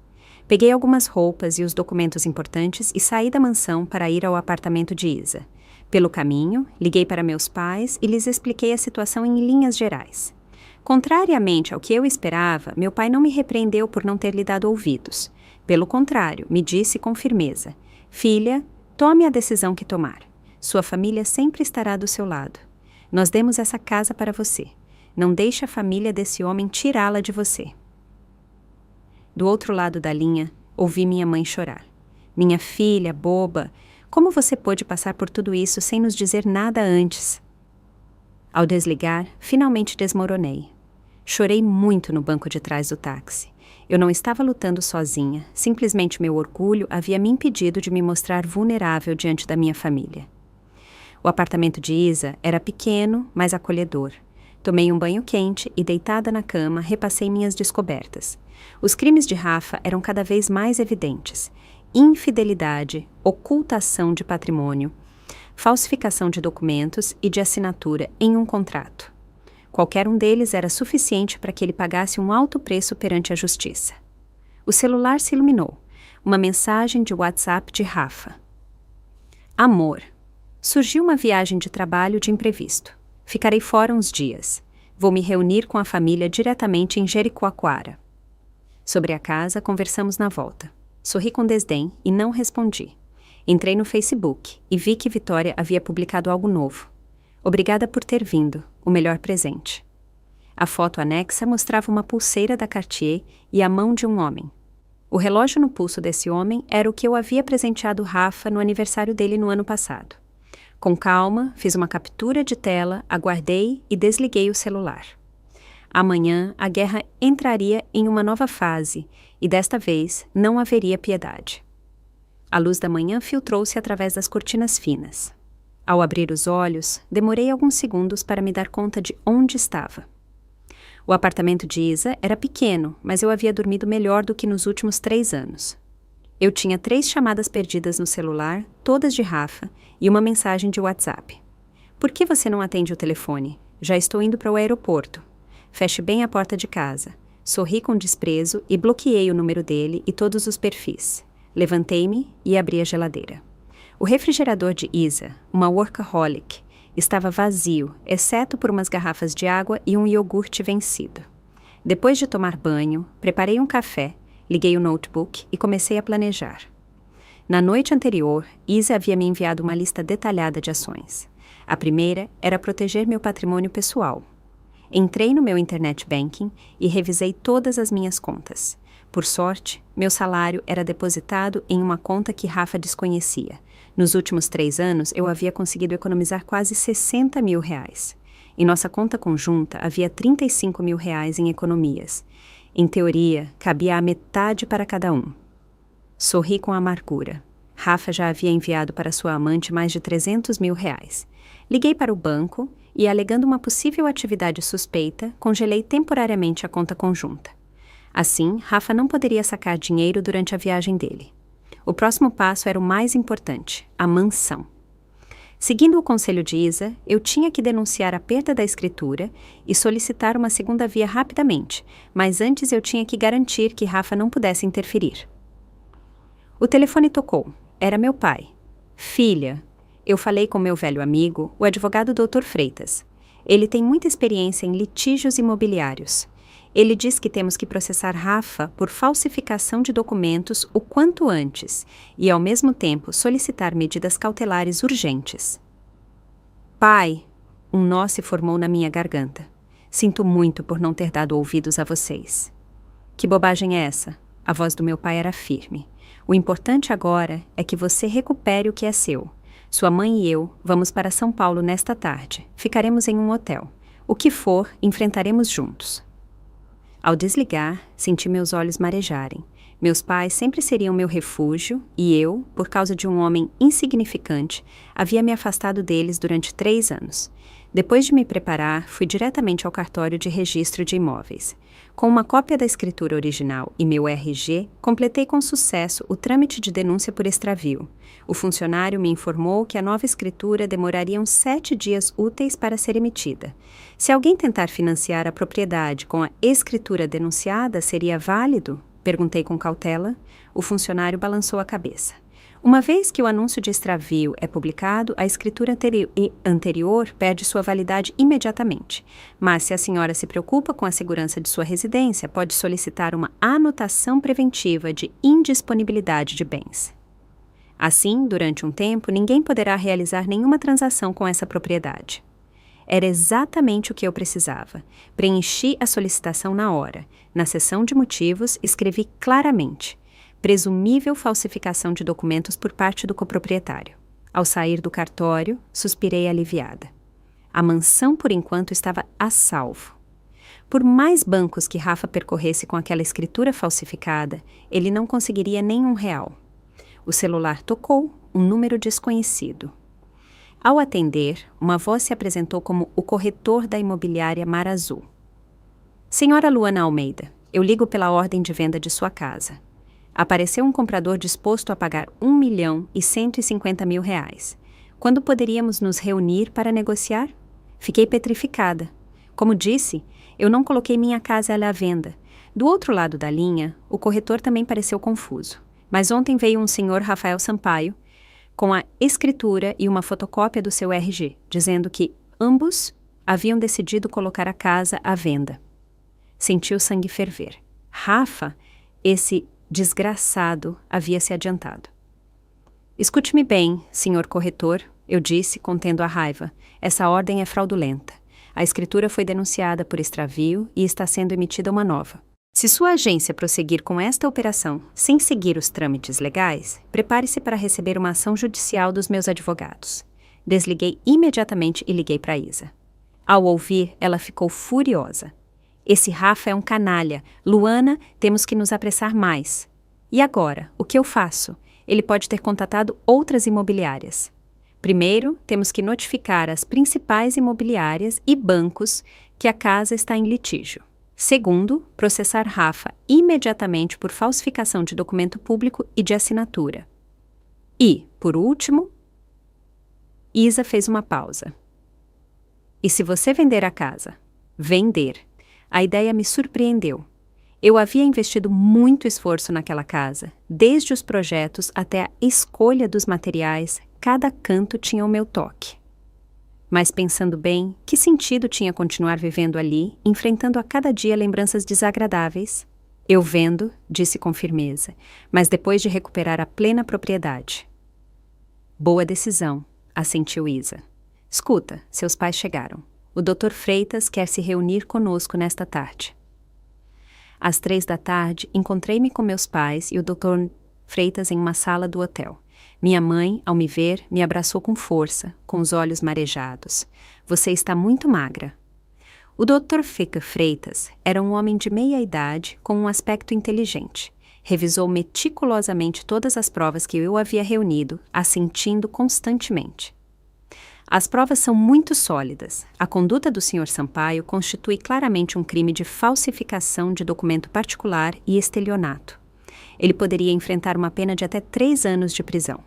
A: Peguei algumas roupas e os documentos importantes e saí da mansão para ir ao apartamento de Isa. Pelo caminho, liguei para meus pais e lhes expliquei a situação em linhas gerais. Contrariamente ao que eu esperava, meu pai não me repreendeu por não ter lhe dado ouvidos. Pelo contrário, me disse com firmeza: filha, tome a decisão que tomar. Sua família sempre estará do seu lado. Nós demos essa casa para você. Não deixe a família desse homem tirá-la de você. Do outro lado da linha, ouvi minha mãe chorar. Minha filha, boba, como você pôde passar por tudo isso sem nos dizer nada antes? Ao desligar, finalmente desmoronei. Chorei muito no banco de trás do táxi. Eu não estava lutando sozinha, simplesmente meu orgulho havia me impedido de me mostrar vulnerável diante da minha família. O apartamento de Isa era pequeno, mas acolhedor. Tomei um banho quente e, deitada na cama, repassei minhas descobertas. Os crimes de Rafa eram cada vez mais evidentes: infidelidade, ocultação de patrimônio, falsificação de documentos e de assinatura em um contrato. Qualquer um deles era suficiente para que ele pagasse um alto preço perante a justiça. O celular se iluminou. Uma mensagem de WhatsApp de Rafa. Amor. Surgiu uma viagem de trabalho de imprevisto. Ficarei fora uns dias. Vou me reunir com a família diretamente em Jericoacoara. Sobre a casa, conversamos na volta. Sorri com desdém e não respondi. Entrei no Facebook e vi que Vitória havia publicado algo novo. Obrigada por ter vindo, o melhor presente. A foto anexa mostrava uma pulseira da Cartier e a mão de um homem. O relógio no pulso desse homem era o que eu havia presenteado Rafa no aniversário dele no ano passado. Com calma, fiz uma captura de tela, aguardei e desliguei o celular. Amanhã, a guerra entraria em uma nova fase e, desta vez, não haveria piedade. A luz da manhã filtrou-se através das cortinas finas. Ao abrir os olhos, demorei alguns segundos para me dar conta de onde estava. O apartamento de Isa era pequeno, mas eu havia dormido melhor do que nos últimos 3 anos. Eu tinha 3 chamadas perdidas no celular, todas de Rafa, e uma mensagem de WhatsApp. Por que você não atende o telefone? Já estou indo para o aeroporto. Feche bem a porta de casa. Sorri com desprezo e bloqueei o número dele e todos os perfis. Levantei-me e abri a geladeira. O refrigerador de Isa, uma workaholic, estava vazio, exceto por umas garrafas de água e um iogurte vencido. Depois de tomar banho, preparei um café, liguei o notebook e comecei a planejar. Na noite anterior, Isa havia me enviado uma lista detalhada de ações. A primeira era proteger meu patrimônio pessoal. Entrei no meu internet banking e revisei todas as minhas contas. Por sorte, meu salário era depositado em uma conta que Rafa desconhecia. Nos últimos 3 anos, eu havia conseguido economizar quase 60 mil reais. Em nossa conta conjunta, havia 35 mil reais em economias. Em teoria, cabia a metade para cada um. Sorri com amargura. Rafa já havia enviado para sua amante mais de 300 mil reais. Liguei para o banco e, alegando uma possível atividade suspeita, congelei temporariamente a conta conjunta. Assim, Rafa não poderia sacar dinheiro durante a viagem dele. O próximo passo era o mais importante, a mansão. Seguindo o conselho de Isa, eu tinha que denunciar a perda da escritura e solicitar uma segunda via rapidamente, mas antes eu tinha que garantir que Rafa não pudesse interferir. O telefone tocou. Era meu pai. Filha, eu falei com meu velho amigo, o advogado Dr. Freitas. Ele tem muita experiência em litígios imobiliários. Ele diz que temos que processar Rafa por falsificação de documentos o quanto antes e, ao mesmo tempo, solicitar medidas cautelares urgentes. Pai, um nó se formou na minha garganta. Sinto muito por não ter dado ouvidos a vocês. Que bobagem é essa? A voz do meu pai era firme. O importante agora é que você recupere o que é seu. Sua mãe e eu vamos para São Paulo nesta tarde. Ficaremos em um hotel. O que for, enfrentaremos juntos. Ao desligar, senti meus olhos marejarem. Meus pais sempre seriam meu refúgio e eu, por causa de um homem insignificante, havia me afastado deles durante 3 anos. Depois de me preparar, fui diretamente ao cartório de registro de imóveis. Com uma cópia da escritura original e meu RG, completei com sucesso o trâmite de denúncia por extravio. O funcionário me informou que a nova escritura demoraria uns 7 dias úteis para ser emitida. Se alguém tentar financiar a propriedade com a escritura denunciada, seria válido? Perguntei com cautela. O funcionário balançou a cabeça. Uma vez que o anúncio de extravio é publicado, a escritura anterior perde sua validade imediatamente. Mas se a senhora se preocupa com a segurança de sua residência, pode solicitar uma anotação preventiva de indisponibilidade de bens. Assim, durante um tempo, ninguém poderá realizar nenhuma transação com essa propriedade. Era exatamente o que eu precisava. Preenchi a solicitação na hora. Na seção de motivos, escrevi claramente: presumível falsificação de documentos por parte do coproprietário. Ao sair do cartório, suspirei aliviada. A mansão, por enquanto, estava a salvo. Por mais bancos que Rafa percorresse com aquela escritura falsificada, ele não conseguiria nem R$1. O celular tocou, um número desconhecido. Ao atender, uma voz se apresentou como o corretor da imobiliária Mar Azul. Senhora Luana Almeida, eu ligo pela ordem de venda de sua casa. Apareceu um comprador disposto a pagar R$1.150.000. Quando poderíamos nos reunir para negociar? Fiquei petrificada. Como disse, eu não coloquei minha casa à venda. Do outro lado da linha, o corretor também pareceu confuso. Mas ontem veio um senhor Rafael Sampaio, com a escritura e uma fotocópia do seu RG, dizendo que ambos haviam decidido colocar a casa à venda. Senti o sangue ferver. Rafa, esse desgraçado, havia se adiantado. Escute-me bem, senhor corretor, eu disse, contendo a raiva. Essa ordem é fraudulenta. A escritura foi denunciada por extravio e está sendo emitida uma nova. Se sua agência prosseguir com esta operação sem seguir os trâmites legais, prepare-se para receber uma ação judicial dos meus advogados. Desliguei imediatamente e liguei para Isa. Ao ouvir, ela ficou furiosa. Esse Rafa é um canalha. Luana, temos que nos apressar mais. E agora, o que eu faço? Ele pode ter contatado outras imobiliárias. Primeiro, temos que notificar as principais imobiliárias e bancos que a casa está em litígio. Segundo, processar Rafa imediatamente por falsificação de documento público e de assinatura. E, por último, Isa fez uma pausa. E se você vender a casa? Vender. A ideia me surpreendeu. Eu havia investido muito esforço naquela casa. Desde os projetos até a escolha dos materiais, cada canto tinha o meu toque. Mas pensando bem, que sentido tinha continuar vivendo ali, enfrentando a cada dia lembranças desagradáveis? Eu vendo, disse com firmeza, mas depois de recuperar a plena propriedade. Boa decisão, assentiu Isa. Escuta, seus pais chegaram. O Dr. Freitas quer se reunir conosco nesta tarde. Às 15h, encontrei-me com meus pais e o Dr. Freitas em uma sala do hotel. Minha mãe, ao me ver, me abraçou com força, com os olhos marejados. Você está muito magra. O Dr. Freitas era um homem de meia idade com um aspecto inteligente. Revisou meticulosamente todas as provas que eu havia reunido, assentindo constantemente. As provas são muito sólidas. A conduta do Sr. Sampaio constitui claramente um crime de falsificação de documento particular e estelionato. Ele poderia enfrentar uma pena de até 3 anos de prisão.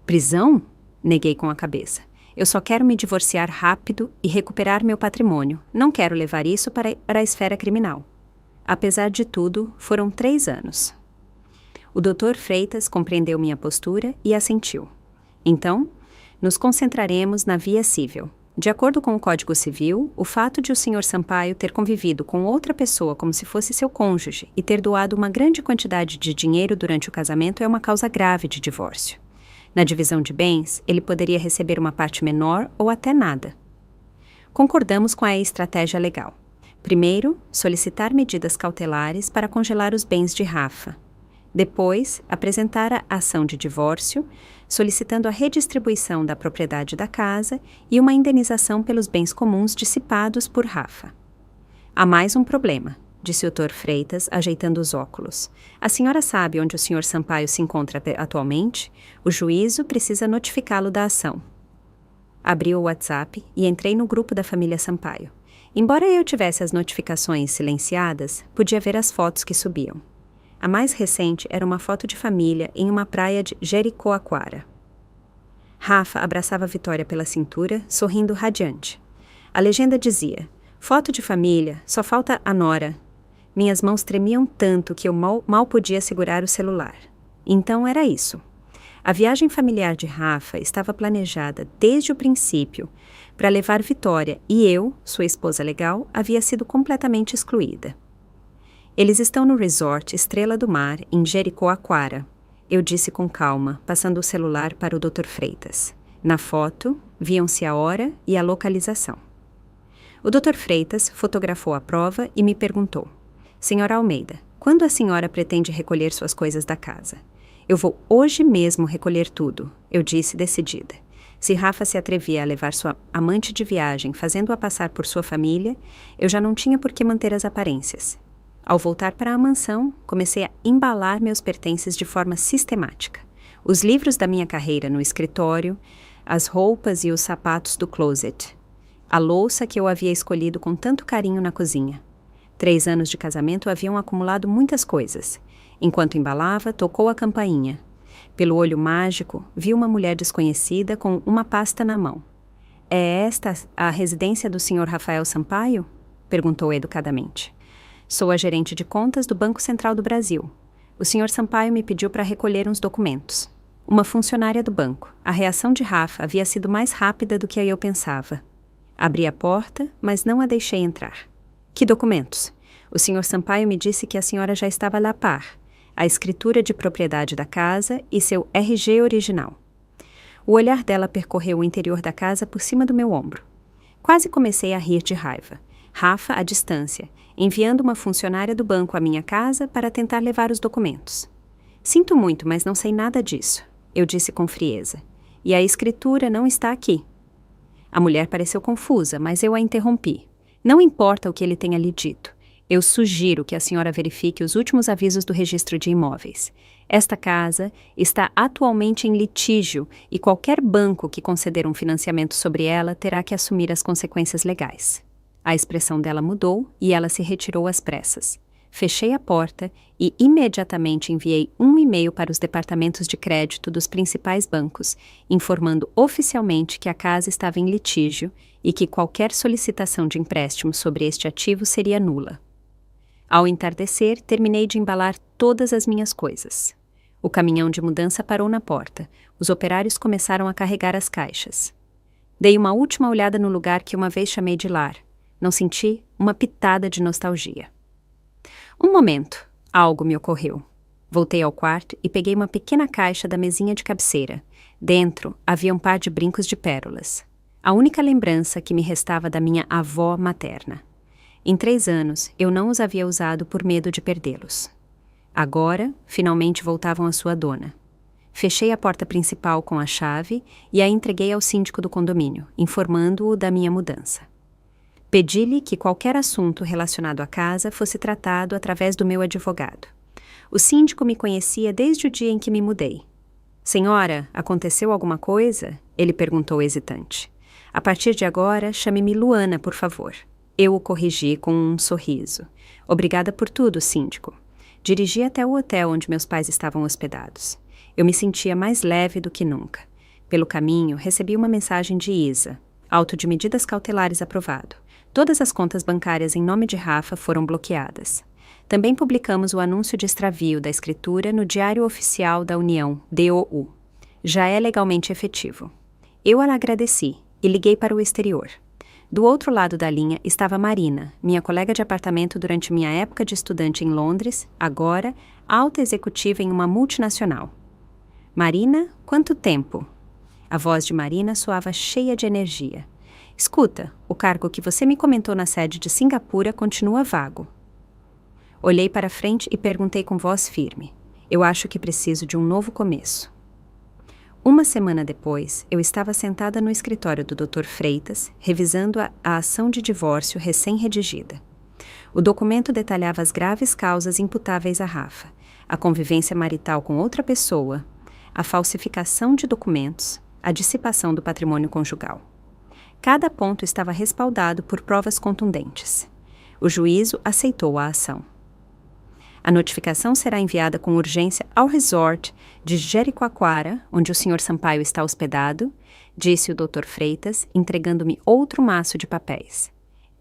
A: Prisão? Neguei com a cabeça. Eu só quero me divorciar rápido e recuperar meu patrimônio. Não quero levar isso para a esfera criminal. Apesar de tudo, foram 3 anos. O Dr. Freitas compreendeu minha postura e assentiu. Então, nos concentraremos na via civil. De acordo com o Código Civil, o fato de o Sr. Sampaio ter convivido com outra pessoa como se fosse seu cônjuge e ter doado uma grande quantidade de dinheiro durante o casamento é uma causa grave de divórcio. Na divisão de bens, ele poderia receber uma parte menor ou até nada. Concordamos com a estratégia legal. Primeiro, solicitar medidas cautelares para congelar os bens de Rafa. Depois, apresentar a ação de divórcio, solicitando a redistribuição da propriedade da casa e uma indenização pelos bens comuns dissipados por Rafa. Há mais um problema, disse o Dr. Freitas, ajeitando os óculos. A senhora sabe onde o Sr. Sampaio se encontra atualmente? O juízo precisa notificá-lo da ação. Abri o WhatsApp e entrei no grupo da família Sampaio. Embora eu tivesse as notificações silenciadas, podia ver as fotos que subiam. A mais recente era uma foto de família em uma praia de Jericoacoara. Rafa abraçava Vitória pela cintura, sorrindo radiante. A legenda dizia: foto de família, só falta a nora. Minhas mãos tremiam tanto que eu mal podia segurar o celular. Então era isso. A viagem familiar de Rafa estava planejada desde o princípio para levar Vitória e eu, sua esposa legal, havia sido completamente excluída. Eles estão no resort Estrela do Mar, em Jericoacoara, eu disse com calma, passando o celular para o Dr. Freitas. Na foto, viam-se a hora e a localização. O Dr. Freitas fotografou a prova e me perguntou: Senhora Almeida, quando a senhora pretende recolher suas coisas da casa? Eu vou hoje mesmo recolher tudo, eu disse decidida. Se Rafa se atrevia a levar sua amante de viagem, fazendo-a passar por sua família, eu já não tinha por que manter as aparências. Ao voltar para a mansão, comecei a embalar meus pertences de forma sistemática. Os livros da minha carreira no escritório, as roupas e os sapatos do closet, a louça que eu havia escolhido com tanto carinho na cozinha. 3 anos de casamento haviam acumulado muitas coisas. Enquanto embalava, tocou a campainha. Pelo olho mágico, vi uma mulher desconhecida com uma pasta na mão. É esta a residência do Sr. Rafael Sampaio? Perguntou educadamente. Sou a gerente de contas do Banco Central do Brasil. O Sr. Sampaio me pediu para recolher uns documentos. Uma funcionária do banco. A reação de Rafa havia sido mais rápida do que eu pensava. Abri a porta, mas não a deixei entrar. Que documentos? O Sr. Sampaio me disse que a senhora já estava lá par. A escritura de propriedade da casa e seu RG original. O olhar dela percorreu o interior da casa por cima do meu ombro. Quase comecei a rir de raiva. Rafa, à distância, enviando uma funcionária do banco à minha casa para tentar levar os documentos. Sinto muito, mas não sei nada disso, eu disse com frieza. E a escritura não está aqui. A mulher pareceu confusa, mas eu a interrompi. Não importa o que ele tenha lhe dito. Eu sugiro que a senhora verifique os últimos avisos do registro de imóveis. Esta casa está atualmente em litígio e qualquer banco que conceder um financiamento sobre ela terá que assumir as consequências legais. A expressão dela mudou e ela se retirou às pressas. Fechei a porta e imediatamente enviei um e-mail para os departamentos de crédito dos principais bancos, informando oficialmente que a casa estava em litígio e que qualquer solicitação de empréstimo sobre este ativo seria nula. Ao entardecer, terminei de embalar todas as minhas coisas. O caminhão de mudança parou na porta. Os operários começaram a carregar as caixas. Dei uma última olhada no lugar que uma vez chamei de lar. Não senti uma pitada de nostalgia. Um momento, algo me ocorreu. Voltei ao quarto e peguei uma pequena caixa da mesinha de cabeceira. Dentro havia um par de brincos de pérolas. A única lembrança que me restava da minha avó materna. Em 3 anos, eu não os havia usado por medo de perdê-los. Agora, finalmente voltavam à sua dona. Fechei a porta principal com a chave e a entreguei ao síndico do condomínio, informando-o da minha mudança. Pedi-lhe que qualquer assunto relacionado à casa fosse tratado através do meu advogado. O síndico me conhecia desde o dia em que me mudei. Senhora, aconteceu alguma coisa? Ele perguntou hesitante. A partir de agora, chame-me Luana, por favor. Eu o corrigi com um sorriso. Obrigada por tudo, síndico. Dirigi até o hotel onde meus pais estavam hospedados. Eu me sentia mais leve do que nunca. Pelo caminho, recebi uma mensagem de Isa. Auto de medidas cautelares aprovado. Todas as contas bancárias em nome de Rafa foram bloqueadas. Também publicamos o anúncio de extravio da escritura no Diário Oficial da União, DOU. Já é legalmente efetivo. Eu a agradeci e liguei para o exterior. Do outro lado da linha estava Marina, minha colega de apartamento durante minha época de estudante em Londres, agora alta executiva em uma multinacional. Marina, quanto tempo? A voz de Marina soava cheia de energia. Escuta, o cargo que você me comentou na sede de Singapura continua vago. Olhei para frente e perguntei com voz firme. Eu acho que preciso de um novo começo. Uma semana depois, eu estava sentada no escritório do Dr. Freitas, revisando a ação de divórcio recém-redigida. O documento detalhava as graves causas imputáveis a Rafa, a convivência marital com outra pessoa, a falsificação de documentos, a dissipação do patrimônio conjugal. Cada ponto estava respaldado por provas contundentes. O juízo aceitou a ação. A notificação será enviada com urgência ao resort de Jericoacoara, onde o Sr. Sampaio está hospedado, disse o Dr. Freitas, entregando-me outro maço de papéis.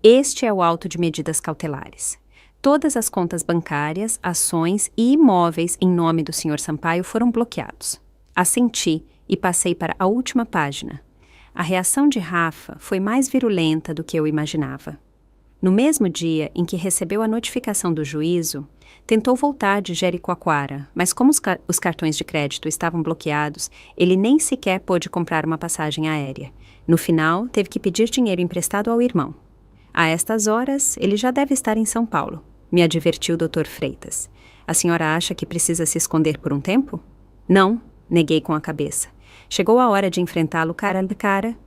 A: Este é o auto de medidas cautelares. Todas as contas bancárias, ações e imóveis em nome do Sr. Sampaio foram bloqueados. Assenti e passei para a última página. A reação de Rafa foi mais virulenta do que eu imaginava. No mesmo dia em que recebeu a notificação do juízo, tentou voltar de Jericoacoara, mas como os cartões de crédito estavam bloqueados, ele nem sequer pôde comprar uma passagem aérea. No final, teve que pedir dinheiro emprestado ao irmão. A estas horas, ele já deve estar em São Paulo, me advertiu o Dr. Freitas. A senhora acha que precisa se esconder por um tempo? Não, neguei com a cabeça. Chegou a hora de enfrentá-lo cara a cara.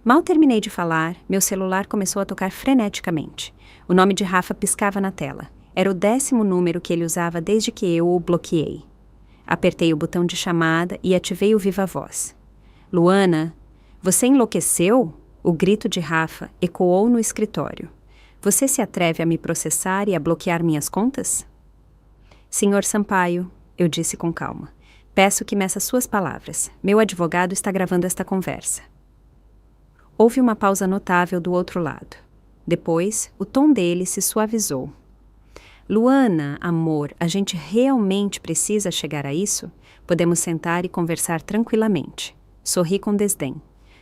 A: Mal terminei de falar, meu celular começou a tocar freneticamente. O nome de Rafa piscava na tela. Era o 10º número que ele usava desde que eu o bloqueei. Apertei o botão de chamada e ativei o viva-voz. Luana, você enlouqueceu? O grito de Rafa ecoou no escritório. Você se atreve a me processar e a bloquear minhas contas? Senhor Sampaio, eu disse com calma. Peço que meça suas palavras. Meu advogado está gravando esta conversa. Houve uma pausa notável do outro lado. Depois, o tom dele se suavizou. Luana, amor, a gente realmente precisa chegar a isso? Podemos sentar e conversar tranquilamente. Sorri com desdém.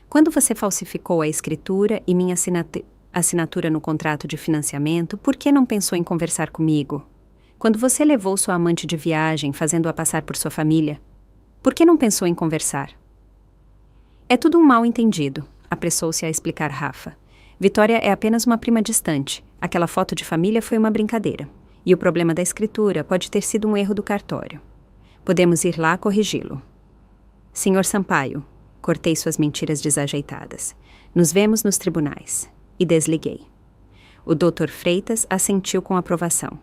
A: Quando você falsificou a escritura e minha assinatura no contrato de financiamento, por que não pensou em conversar comigo? Quando você levou sua amante de viagem, fazendo-a passar por sua família, por que não pensou em conversar? É tudo um mal-entendido, apressou-se a explicar Rafa. Vitória é apenas uma prima distante. Aquela foto de família foi uma brincadeira. E o problema da escritura pode ter sido um erro do cartório. Podemos ir lá corrigi-lo. Senhor Sampaio, cortei suas mentiras desajeitadas. Nos vemos nos tribunais. E desliguei. O Dr. Freitas assentiu com aprovação.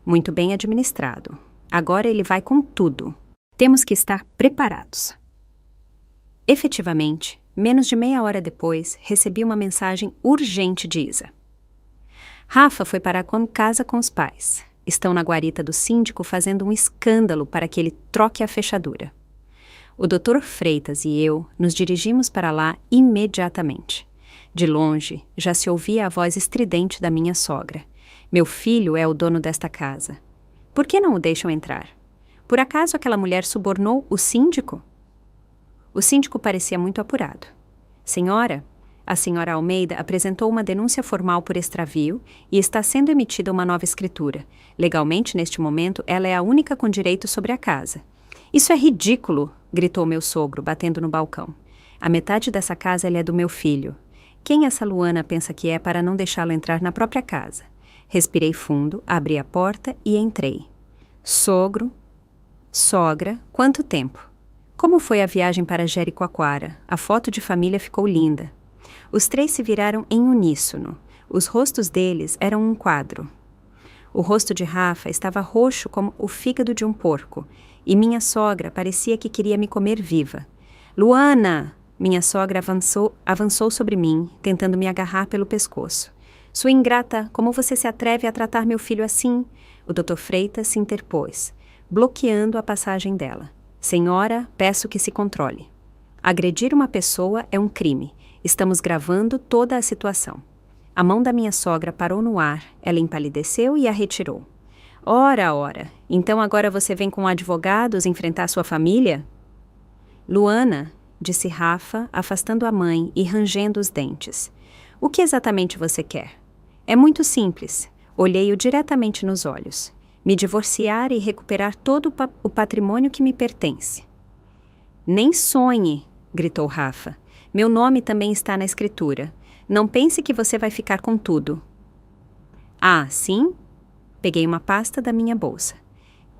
A: Muito bem administrado. Agora ele vai com tudo. Temos que estar preparados. Efetivamente, menos de meia hora depois, recebi uma mensagem urgente de Isa. Rafa foi para a casa com os pais. Estão na guarita do síndico fazendo um escândalo para que ele troque a fechadura. O Dr. Freitas e eu nos dirigimos para lá imediatamente. De longe, já se ouvia a voz estridente da minha sogra. Meu filho é o dono desta casa. Por que não o deixam entrar? Por acaso aquela mulher subornou o síndico? O síndico parecia muito apurado. Senhora, a senhora Almeida apresentou uma denúncia formal por extravio e está sendo emitida uma nova escritura. Legalmente, neste momento, ela é a única com direito sobre a casa. Isso é ridículo, gritou meu sogro, batendo no balcão. A metade dessa casa é do meu filho. Quem essa Luana pensa que é para não deixá-lo entrar na própria casa? Respirei fundo, abri a porta e entrei. Sogro, sogra, quanto tempo? Como foi a viagem para Jericoacoara? A foto de família ficou linda. Os três se viraram em uníssono. Os rostos deles eram um quadro. O rosto de Rafa estava roxo como o fígado de um porco, e minha sogra parecia que queria me comer viva. Luana! Minha sogra avançou sobre mim, tentando me agarrar pelo pescoço. Sua ingrata, como você se atreve a tratar meu filho assim? O Dr. Freitas se interpôs, bloqueando a passagem dela. Senhora, peço que se controle. Agredir uma pessoa é um crime. Estamos gravando toda a situação. A mão da minha sogra parou no ar, ela empalideceu e a retirou. Ora, então agora você vem com advogados enfrentar sua família? Luana, disse Rafa, afastando a mãe e rangendo os dentes. O que exatamente você quer? É muito simples. Olhei-o diretamente nos olhos. Me divorciar e recuperar todo o patrimônio que me pertence. Nem sonhe, gritou Rafa. Meu nome também está na escritura. Não pense que você vai ficar com tudo. Ah, sim? Peguei uma pasta da minha bolsa.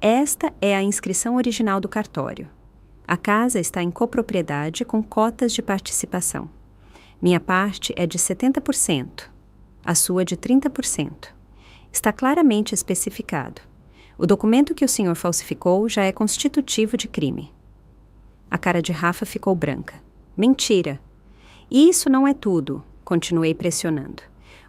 A: Esta é a inscrição original do cartório. A casa está em copropriedade com cotas de participação. Minha parte é de 70%, a sua de 30%. Está claramente especificado. O documento que o senhor falsificou já é constitutivo de crime. A cara de Rafa ficou branca. Mentira! E isso não é tudo, continuei pressionando.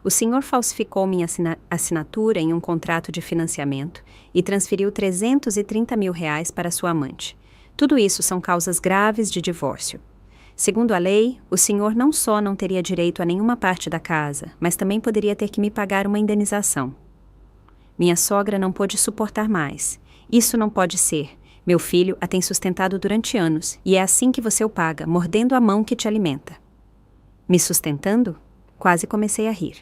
A: O senhor falsificou minha assinatura em um contrato de financiamento e transferiu R$330 mil para sua amante. Tudo isso são causas graves de divórcio. Segundo a lei, o senhor não só não teria direito a nenhuma parte da casa, mas também poderia ter que me pagar uma indenização. Minha sogra não pôde suportar mais. Isso não pode ser. Meu filho a tem sustentado durante anos, e é assim que você o paga, mordendo a mão que te alimenta. Me sustentando? Quase comecei a rir.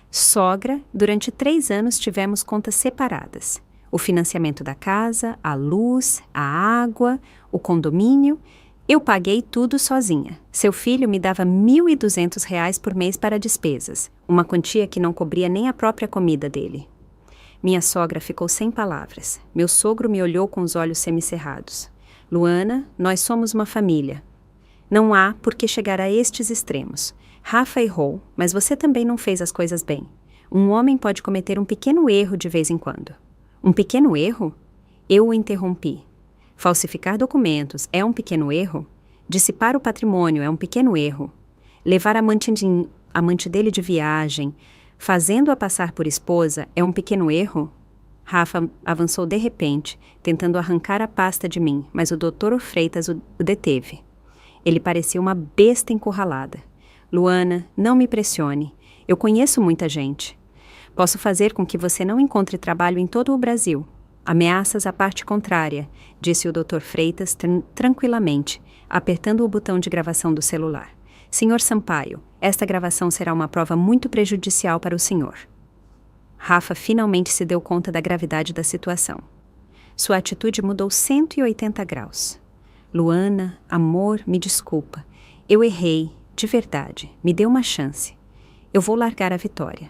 A: Sogra, durante 3 anos tivemos contas separadas. O financiamento da casa, a luz, a água, o condomínio. Eu paguei tudo sozinha. Seu filho me dava R$1.200 por mês para despesas, uma quantia que não cobria nem a própria comida dele. Minha sogra ficou sem palavras. Meu sogro me olhou com os olhos semicerrados. Luana, nós somos uma família. Não há por que chegar a estes extremos. Rafa errou, mas você também não fez as coisas bem. Um homem pode cometer um pequeno erro de vez em quando. Um pequeno erro? Eu o interrompi. Falsificar documentos é um pequeno erro? Dissipar o patrimônio é um pequeno erro? Levar a amante dele de viagem, fazendo-a passar por esposa, é um pequeno erro? Rafa avançou de repente, tentando arrancar a pasta de mim, mas o Dr. Freitas o deteve. Ele parecia uma besta encurralada. Luana, não me pressione. Eu conheço muita gente. Posso fazer com que você não encontre trabalho em todo o Brasil. Ameaças à parte contrária, disse o Dr. Freitas tranquilamente, apertando o botão de gravação do celular. Senhor Sampaio, esta gravação será uma prova muito prejudicial para o senhor. Rafa finalmente se deu conta da gravidade da situação. Sua atitude mudou 180 graus. Luana, amor, me desculpa. Eu errei, de verdade. Me dê uma chance. Eu vou largar a Vitória.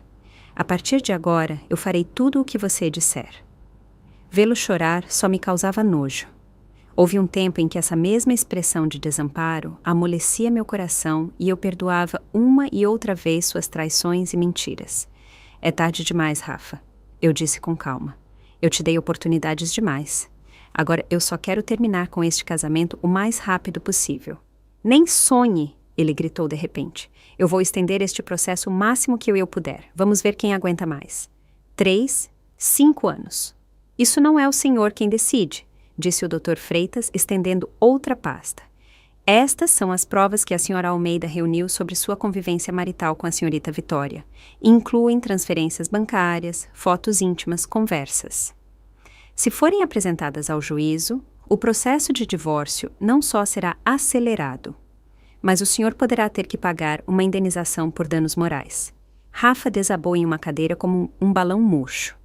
A: A partir de agora, eu farei tudo o que você disser. Vê-lo chorar só me causava nojo. Houve um tempo em que essa mesma expressão de desamparo amolecia meu coração e eu perdoava uma e outra vez suas traições e mentiras. É tarde demais, Rafa. Eu disse com calma. Eu te dei oportunidades demais. Agora eu só quero terminar com este casamento o mais rápido possível. Nem sonhe, ele gritou de repente. Eu vou estender este processo o máximo que eu puder. Vamos ver quem aguenta mais. 3, 5 anos. Isso não é o senhor quem decide, disse o Dr. Freitas, estendendo outra pasta. Estas são as provas que a senhora Almeida reuniu sobre sua convivência marital com a senhorita Vitória. Incluem transferências bancárias, fotos íntimas, conversas. Se forem apresentadas ao juízo, o processo de divórcio não só será acelerado, mas o senhor poderá ter que pagar uma indenização por danos morais. Rafa desabou em uma cadeira como um balão murcho.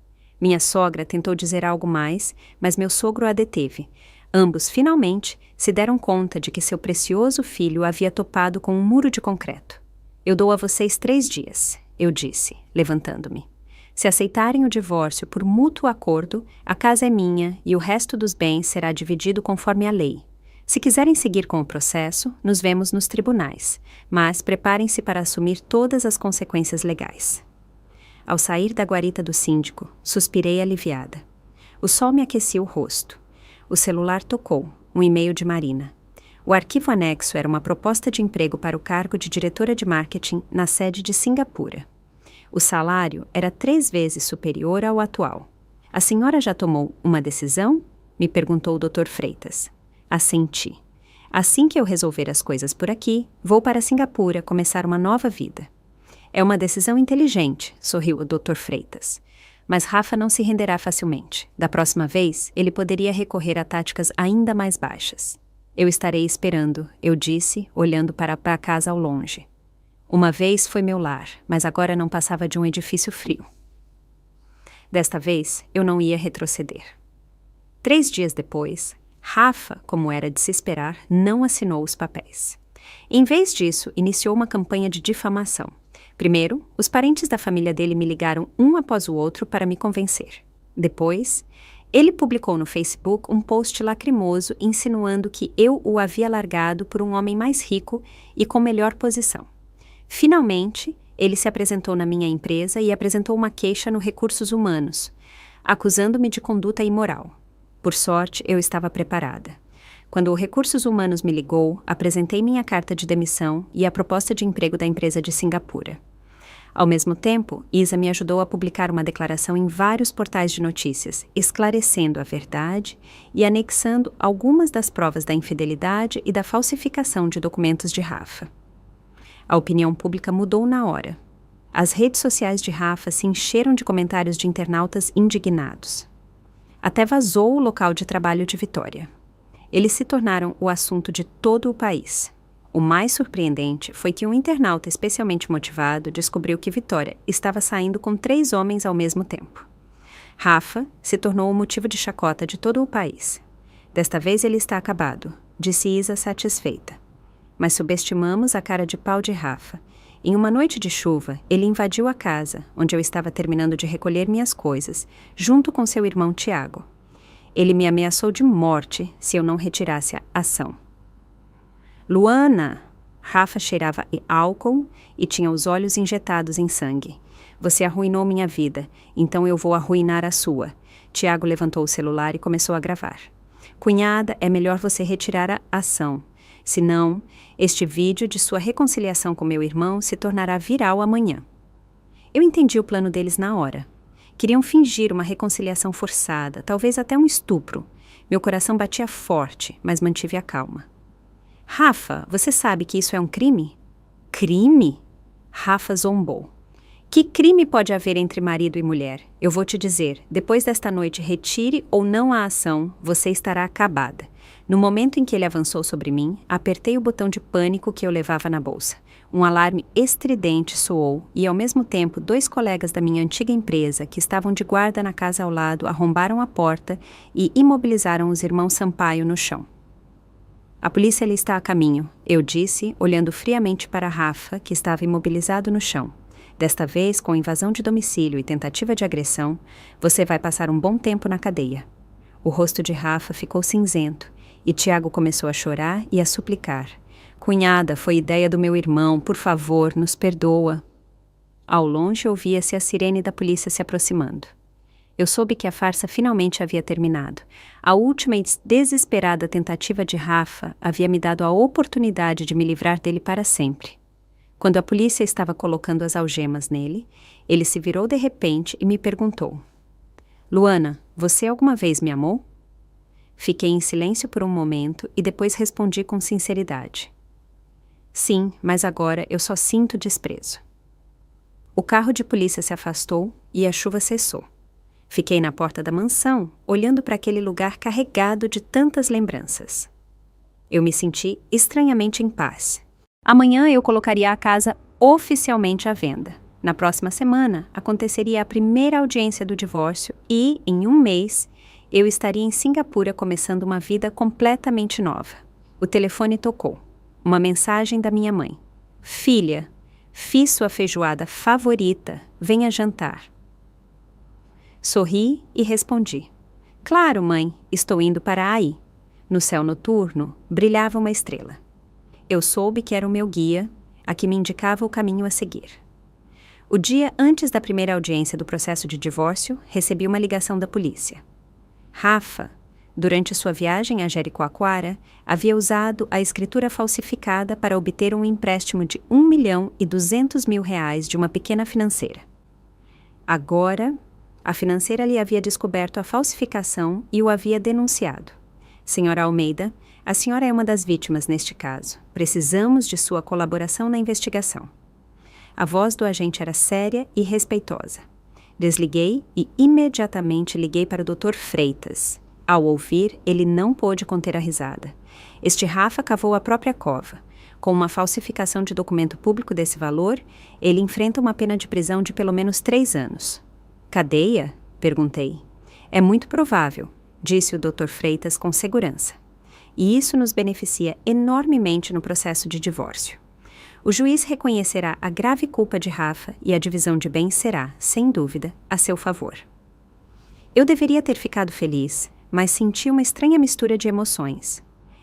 A: Minha sogra tentou dizer algo mais, mas meu sogro a deteve. Ambos, finalmente, se deram conta de que seu precioso filho havia topado com um muro de concreto. Eu dou a vocês 3 dias, eu disse, levantando-me. Se aceitarem o divórcio por mútuo acordo, a casa é minha e o resto dos bens será dividido conforme a lei. Se quiserem seguir com o processo, nos vemos nos tribunais, mas preparem-se para assumir todas as consequências legais. Ao sair da guarita do síndico, suspirei aliviada. O sol me aquecia o rosto. O celular tocou, um e-mail de Marina. O arquivo anexo era uma proposta de emprego para o cargo de diretora de marketing na sede de Singapura. O salário era 3 vezes superior ao atual. A senhora já tomou uma decisão? Me perguntou o Dr. Freitas. Assenti. Assim que eu resolver as coisas por aqui, vou para Singapura começar uma nova vida. É uma decisão inteligente, sorriu o Dr. Freitas. Mas Rafa não se renderá facilmente. Da próxima vez, ele poderia recorrer a táticas ainda mais baixas. Eu estarei esperando, eu disse, olhando para a casa ao longe. Uma vez foi meu lar, mas agora não passava de um edifício frio. Desta vez, eu não ia retroceder. 3 dias depois, Rafa, como era de se esperar, não assinou os papéis. Em vez disso, iniciou uma campanha de difamação. Primeiro, os parentes da família dele me ligaram um após o outro para me convencer. Depois, ele publicou no Facebook um post lacrimoso insinuando que eu o havia largado por um homem mais rico e com melhor posição. Finalmente, ele se apresentou na minha empresa e apresentou uma queixa no Recursos Humanos, acusando-me de conduta imoral. Por sorte, eu estava preparada. Quando o Recursos Humanos me ligou, apresentei minha carta de demissão e a proposta de emprego da empresa de Singapura. Ao mesmo tempo, Isa me ajudou a publicar uma declaração em vários portais de notícias, esclarecendo a verdade e anexando algumas das provas da infidelidade e da falsificação de documentos de Rafa. A opinião pública mudou na hora. As redes sociais de Rafa se encheram de comentários de internautas indignados. Até vazou o local de trabalho de Vitória. Eles se tornaram o assunto de todo o país. O mais surpreendente foi que um internauta especialmente motivado descobriu que Vitória estava saindo com 3 homens ao mesmo tempo. Rafa se tornou o motivo de chacota de todo o país. Desta vez ele está acabado, disse Isa satisfeita. Mas subestimamos a cara de pau de Rafa. Em uma noite de chuva, ele invadiu a casa, onde eu estava terminando de recolher minhas coisas, junto com seu irmão Tiago. Ele me ameaçou de morte se eu não retirasse a ação. Luana! Rafa cheirava álcool e tinha os olhos injetados em sangue. Você arruinou minha vida, então eu vou arruinar a sua. Tiago levantou o celular e começou a gravar. Cunhada, é melhor você retirar a ação. Senão, este vídeo de sua reconciliação com meu irmão se tornará viral amanhã. Eu entendi o plano deles na hora. Queriam fingir uma reconciliação forçada, talvez até um estupro. Meu coração batia forte, mas mantive a calma. Rafa, você sabe que isso é um crime? Crime? Rafa zombou. Que crime pode haver entre marido e mulher? Eu vou te dizer, depois desta noite retire ou não a ação, você estará acabada. No momento em que ele avançou sobre mim, apertei o botão de pânico que eu levava na bolsa. Um alarme estridente soou e, ao mesmo tempo, 2 colegas da minha antiga empresa, que estavam de guarda na casa ao lado, arrombaram a porta e imobilizaram os irmãos Sampaio no chão. A polícia ali está a caminho, eu disse, olhando friamente para Rafa, que estava imobilizado no chão. Desta vez, com invasão de domicílio e tentativa de agressão, você vai passar um bom tempo na cadeia. O rosto de Rafa ficou cinzento e Tiago começou a chorar e a suplicar. Cunhada, foi ideia do meu irmão, por favor, nos perdoa. Ao longe ouvia-se a sirene da polícia se aproximando. Eu soube que a farsa finalmente havia terminado. A última e desesperada tentativa de Rafa havia me dado a oportunidade de me livrar dele para sempre. Quando a polícia estava colocando as algemas nele, ele se virou de repente e me perguntou: Luana, você alguma vez me amou? Fiquei em silêncio por um momento e depois respondi com sinceridade. Sim, mas agora eu só sinto desprezo. O carro de polícia se afastou e a chuva cessou. Fiquei na porta da mansão, olhando para aquele lugar carregado de tantas lembranças. Eu me senti estranhamente em paz. Amanhã eu colocaria a casa oficialmente à venda. Na próxima semana, aconteceria a primeira audiência do divórcio e, em um mês, eu estaria em Singapura começando uma vida completamente nova. O telefone tocou. Uma mensagem da minha mãe. Filha, fiz sua feijoada favorita, venha jantar. Sorri e respondi. Claro, mãe, estou indo para aí. No céu noturno, brilhava uma estrela. Eu soube que era o meu guia, a que me indicava o caminho a seguir. O dia antes da primeira audiência do processo de divórcio, recebi uma ligação da polícia. Rafa, durante sua viagem a Jericoacoara, havia usado a escritura falsificada para obter um empréstimo de R$1.200.000 de uma pequena financeira. Agora, a financeira lhe havia descoberto a falsificação e o havia denunciado. Senhora Almeida, a senhora é uma das vítimas neste caso. Precisamos de sua colaboração na investigação. A voz do agente era séria e respeitosa. Desliguei e imediatamente liguei para o Dr. Freitas. Ao ouvir, ele não pôde conter a risada. Este Rafa cavou a própria cova. Com uma falsificação de documento público desse valor, ele enfrenta uma pena de prisão de pelo menos 3 anos. Cadeia? Perguntei. É muito provável, disse o Dr. Freitas com segurança. E isso nos beneficia enormemente no processo de divórcio. O juiz reconhecerá a grave culpa de Rafa e a divisão de bens será, sem dúvida, a seu favor. Eu deveria ter ficado feliz, mas senti uma estranha mistura de emoções.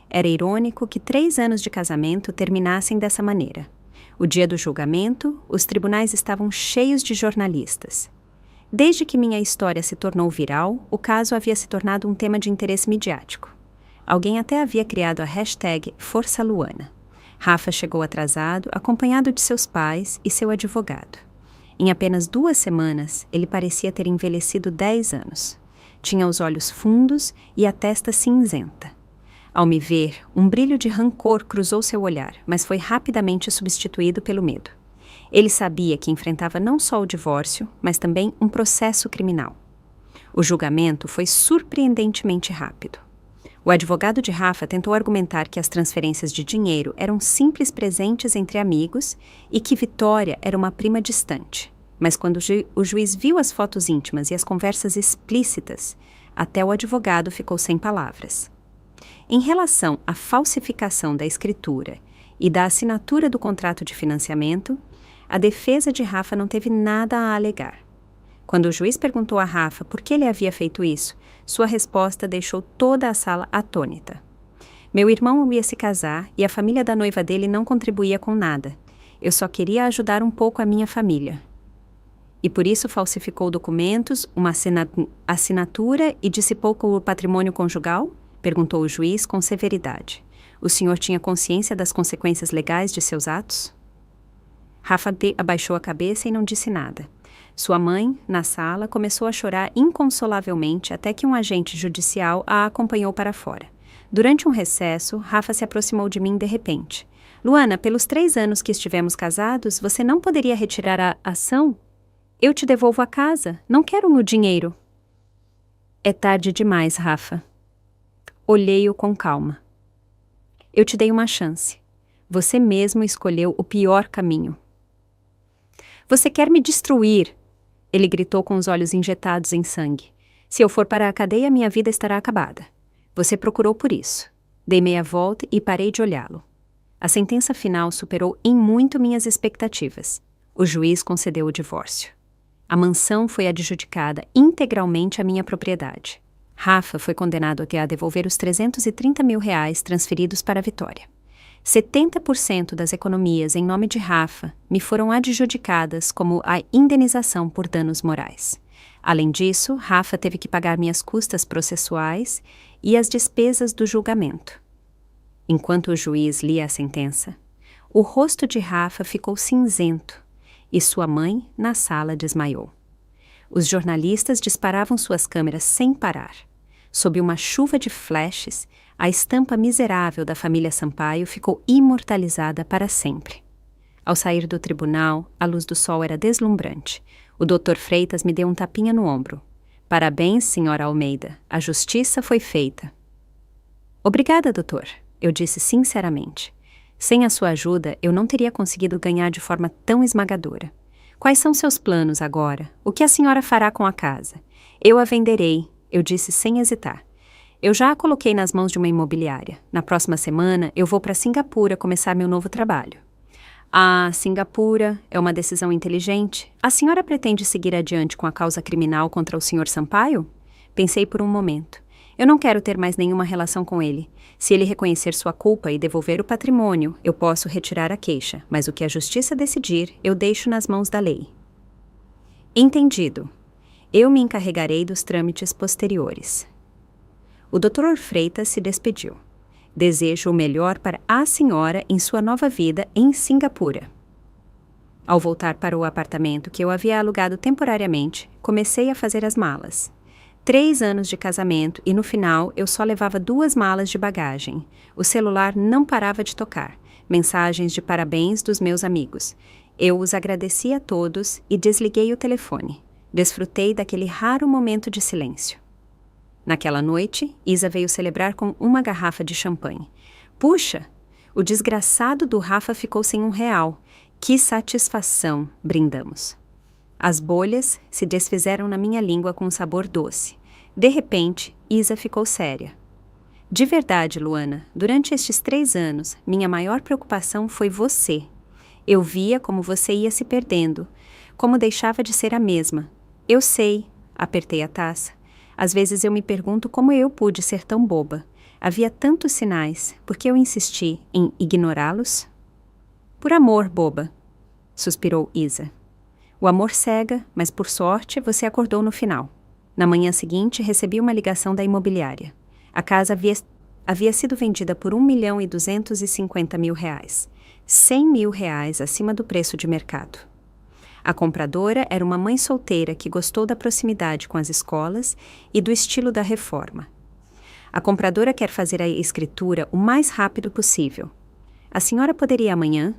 A: Era irônico que 3 anos de casamento terminassem dessa maneira. O dia do julgamento, os tribunais estavam cheios de jornalistas. Desde que minha história se tornou viral, o caso havia se tornado um tema de interesse midiático. Alguém até havia criado a hashtag Força Luana. Rafa chegou atrasado, acompanhado de seus pais e seu advogado. Em apenas 2 semanas, ele parecia ter envelhecido 10 anos. Tinha os olhos fundos e a testa cinzenta. Ao me ver, um brilho de rancor cruzou seu olhar, mas foi rapidamente substituído pelo medo. Ele sabia que enfrentava não só o divórcio, mas também um processo criminal. O julgamento foi surpreendentemente rápido. O advogado de Rafa tentou argumentar que as transferências de dinheiro eram simples presentes entre amigos e que Vitória era uma prima distante. Mas quando o juiz viu as fotos íntimas e as conversas explícitas, até o advogado ficou sem palavras. Em relação à falsificação da escritura e da assinatura do contrato de financiamento, a defesa de Rafa não teve nada a alegar. Quando o juiz perguntou a Rafa por que ele havia feito isso, sua resposta deixou toda a sala atônita. Meu irmão ia se casar e a família da noiva dele não contribuía com nada. Eu só queria ajudar um pouco a minha família. E por isso falsificou documentos, uma assinatura e dissipou com o patrimônio conjugal? Perguntou o juiz com severidade. O senhor tinha consciência das consequências legais de seus atos? Rafa abaixou a cabeça e não disse nada. Sua mãe, na sala, começou a chorar inconsolavelmente até que um agente judicial a acompanhou para fora. Durante um recesso, Rafa se aproximou de mim de repente. Luana, pelos 3 anos que estivemos casados, você não poderia retirar a ação? Eu te devolvo a casa. Não quero o meu dinheiro. É tarde demais, Rafa. Olhei-o com calma. Eu te dei uma chance. Você mesmo escolheu o pior caminho. Você quer me destruir? Ele gritou com os olhos injetados em sangue. Se eu for para a cadeia, minha vida estará acabada. Você procurou por isso. Dei meia volta e parei de olhá-lo. A sentença final superou em muito minhas expectativas. O juiz concedeu o divórcio. A mansão foi adjudicada integralmente à minha propriedade. Rafa foi condenado a devolver os R$330 mil transferidos para a Vitória. 70% das economias em nome de Rafa me foram adjudicadas como a indenização por danos morais. Além disso, Rafa teve que pagar minhas custas processuais e as despesas do julgamento. Enquanto o juiz lia a sentença, o rosto de Rafa ficou cinzento e sua mãe, na sala, desmaiou. Os jornalistas disparavam suas câmeras sem parar. Sob uma chuva de flashes, a estampa miserável da família Sampaio ficou imortalizada para sempre. Ao sair do tribunal, a luz do sol era deslumbrante. O Dr. Freitas me deu um tapinha no ombro. Parabéns, senhora Almeida. A justiça foi feita. Obrigada, doutor, eu disse sinceramente. Sem a sua ajuda, eu não teria conseguido ganhar de forma tão esmagadora. Quais são seus planos agora? O que a senhora fará com a casa? Eu a venderei, eu disse sem hesitar. Eu já a coloquei nas mãos de uma imobiliária. Na próxima semana, eu vou para Singapura começar meu novo trabalho. Ah, Singapura é uma decisão inteligente. A senhora pretende seguir adiante com a causa criminal contra o Sr. Sampaio? Pensei por um momento. Eu não quero ter mais nenhuma relação com ele. Se ele reconhecer sua culpa e devolver o patrimônio, eu posso retirar a queixa, mas o que a justiça decidir, eu deixo nas mãos da lei. Entendido. Eu me encarregarei dos trâmites posteriores. O Dr. Freitas se despediu. Desejo o melhor para a senhora em sua nova vida em Singapura. Ao voltar para o apartamento que eu havia alugado temporariamente, comecei a fazer as malas. 3 anos de casamento e no final eu só levava 2 malas de bagagem. O celular não parava de tocar. Mensagens de parabéns dos meus amigos. Eu os agradeci a todos e desliguei o telefone. Desfrutei daquele raro momento de silêncio. Naquela noite, Isa veio celebrar com uma garrafa de champanhe. Puxa! O desgraçado do Rafa ficou sem R$1. Que satisfação! Brindamos. As bolhas se desfizeram na minha língua com um sabor doce. De repente, Isa ficou séria. De verdade, Luana, durante estes 3 anos, minha maior preocupação foi você. Eu via como você ia se perdendo, como deixava de ser a mesma. Eu sei, apertei a taça. Às vezes eu me pergunto como eu pude ser tão boba. Havia tantos sinais, por que eu insisti em ignorá-los? Por amor, boba, suspirou Isa. O amor cega, mas por sorte você acordou no final. Na manhã seguinte, recebi uma ligação da imobiliária. A casa havia sido vendida por R$1.250.000, R$100.000 acima do preço de mercado. A compradora era uma mãe solteira que gostou da proximidade com as escolas e do estilo da reforma. A compradora quer fazer a escritura o mais rápido possível. A senhora poderia ir amanhã?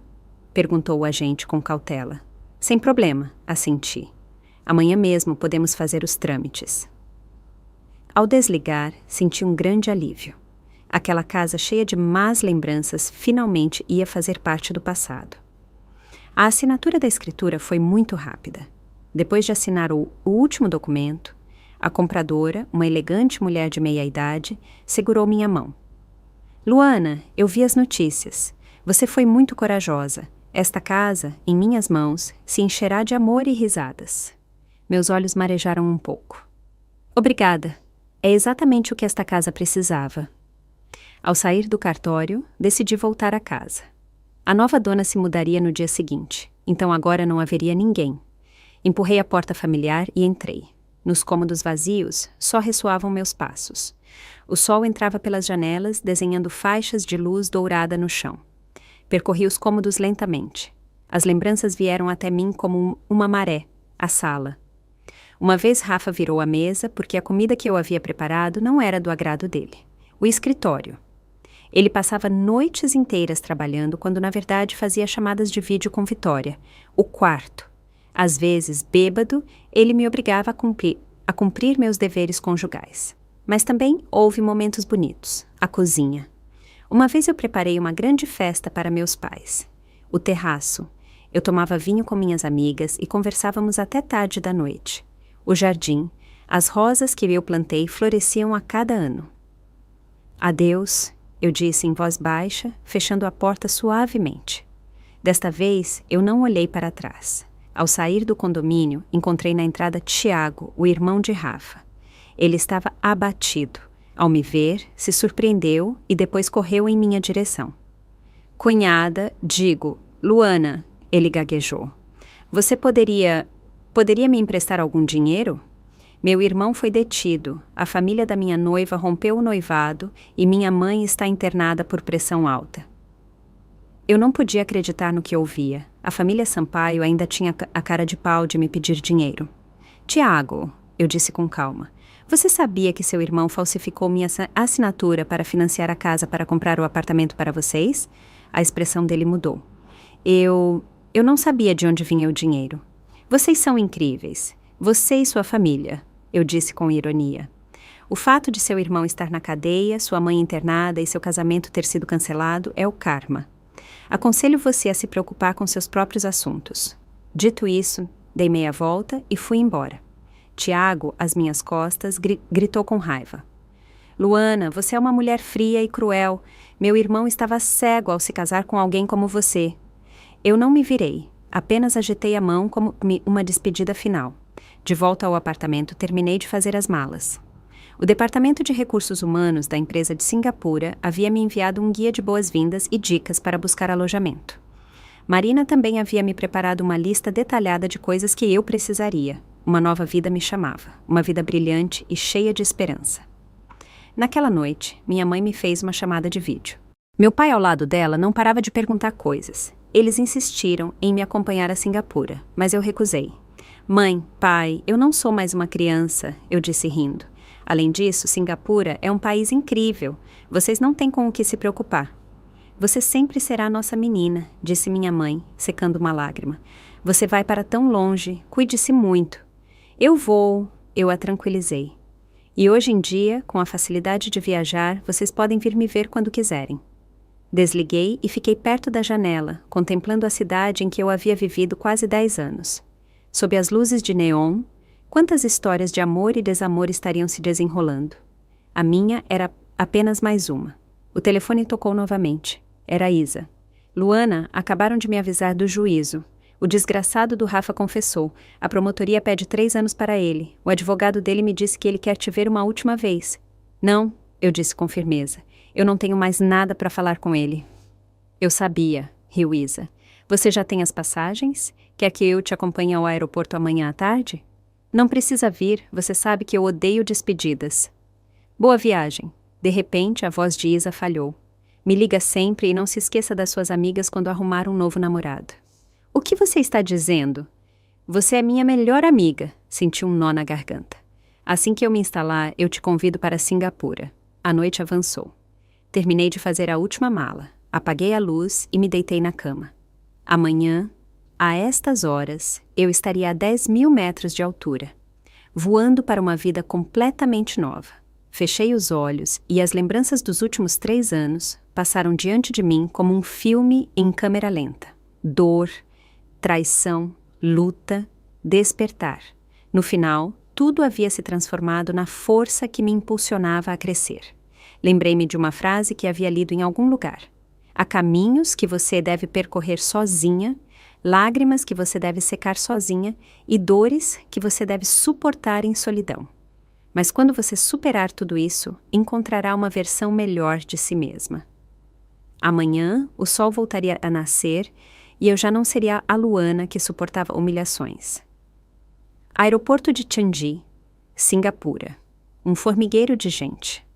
A: Perguntou o agente com cautela. Sem problema, assenti. Amanhã mesmo podemos fazer os trâmites. Ao desligar, senti um grande alívio. Aquela casa cheia de más lembranças finalmente ia fazer parte do passado. A assinatura da escritura foi muito rápida. Depois de assinar o último documento, a compradora, uma elegante mulher de meia-idade, segurou minha mão. Luana, eu vi as notícias. Você foi muito corajosa. Esta casa, em minhas mãos, se encherá de amor e risadas. Meus olhos marejaram um pouco. Obrigada. É exatamente o que esta casa precisava. Ao sair do cartório, decidi voltar à casa. A nova dona se mudaria no dia seguinte, então agora não haveria ninguém. Empurrei a porta familiar e entrei. Nos cômodos vazios, só ressoavam meus passos. O sol entrava pelas janelas, desenhando faixas de luz dourada no chão. Percorri os cômodos lentamente. As lembranças vieram até mim como uma maré, a sala. Uma vez Rafa virou a mesa porque a comida que eu havia preparado não era do agrado dele. O escritório. Ele passava noites inteiras trabalhando quando, na verdade, fazia chamadas de vídeo com Vitória. O quarto. Às vezes, bêbado, ele me obrigava a cumprir meus deveres conjugais. Mas também houve momentos bonitos. A cozinha. Uma vez eu preparei uma grande festa para meus pais. O terraço. Eu tomava vinho com minhas amigas e conversávamos até tarde da noite. O jardim. As rosas que eu plantei floresciam a cada ano. Adeus, eu disse em voz baixa, fechando a porta suavemente. Desta vez, eu não olhei para trás. Ao sair do condomínio, encontrei na entrada Tiago, o irmão de Rafa. Ele estava abatido. Ao me ver, se surpreendeu e depois correu em minha direção. Cunhada, digo, Luana, ele gaguejou. Você poderia me emprestar algum dinheiro? Meu irmão foi detido, a família da minha noiva rompeu o noivado e minha mãe está internada por pressão alta. Eu não podia acreditar no que ouvia. A família Sampaio ainda tinha a cara de pau de me pedir dinheiro. Tiago, eu disse com calma, você sabia que seu irmão falsificou minha assinatura para financiar a casa para comprar o apartamento para vocês? A expressão dele mudou. Eu não sabia de onde vinha o dinheiro. Vocês são incríveis. Você e sua família, eu disse com ironia. O fato de seu irmão estar na cadeia, sua mãe internada e seu casamento ter sido cancelado é o karma. Aconselho você a se preocupar com seus próprios assuntos. Dito isso, dei meia volta e fui embora. Tiago, às minhas costas, gritou com raiva. Luana, você é uma mulher fria e cruel. Meu irmão estava cego ao se casar com alguém como você. Eu não me virei, apenas agitei a mão como uma despedida final. De volta ao apartamento, terminei de fazer as malas. O Departamento de Recursos Humanos da empresa de Singapura havia me enviado um guia de boas-vindas e dicas para buscar alojamento. Marina também havia me preparado uma lista detalhada de coisas que eu precisaria. Uma nova vida me chamava, uma vida brilhante e cheia de esperança. Naquela noite, minha mãe me fez uma chamada de vídeo. Meu pai ao lado dela não parava de perguntar coisas. Eles insistiram em me acompanhar a Singapura, mas eu recusei. Mãe, pai, eu não sou mais uma criança, eu disse rindo. Além disso, Singapura é um país incrível. Vocês não têm com o que se preocupar. Você sempre será nossa menina, disse minha mãe, secando uma lágrima. Você vai para tão longe, cuide-se muito. Eu vou, eu a tranquilizei. E hoje em dia, com a facilidade de viajar, vocês podem vir me ver quando quiserem. Desliguei e fiquei perto da janela, contemplando a cidade em que eu havia vivido quase 10 anos. Sob as luzes de neon, quantas histórias de amor e desamor estariam se desenrolando? A minha era apenas mais uma. O telefone tocou novamente. Era Isa. Luana, acabaram de me avisar do juízo. O desgraçado do Rafa confessou. A promotoria pede 3 anos para ele. O advogado dele me disse que ele quer te ver uma última vez. Não, eu disse com firmeza. Eu não tenho mais nada para falar com ele. Eu sabia, riu Isa. Você já tem as passagens? Quer que eu te acompanhe ao aeroporto amanhã à tarde? Não precisa vir, você sabe que eu odeio despedidas. Boa viagem. De repente, a voz de Isa falhou. Me liga sempre e não se esqueça das suas amigas quando arrumar um novo namorado. O que você está dizendo? Você é minha melhor amiga, senti um nó na garganta. Assim que eu me instalar, eu te convido para Singapura. A noite avançou. Terminei de fazer a última mala, apaguei a luz e me deitei na cama. Amanhã, a estas horas, eu estaria a 10.000 metros de altura, voando para uma vida completamente nova. Fechei os olhos e as lembranças dos últimos 3 anos passaram diante de mim como um filme em câmera lenta. Dor, traição, luta, despertar. No final, tudo havia se transformado na força que me impulsionava a crescer. Lembrei-me de uma frase que havia lido em algum lugar. Há caminhos que você deve percorrer sozinha, lágrimas que você deve secar sozinha e dores que você deve suportar em solidão. Mas quando você superar tudo isso, encontrará uma versão melhor de si mesma. Amanhã, o sol voltaria a nascer e eu já não seria a Luana que suportava humilhações. Aeroporto de Changi, Singapura. Um formigueiro de gente.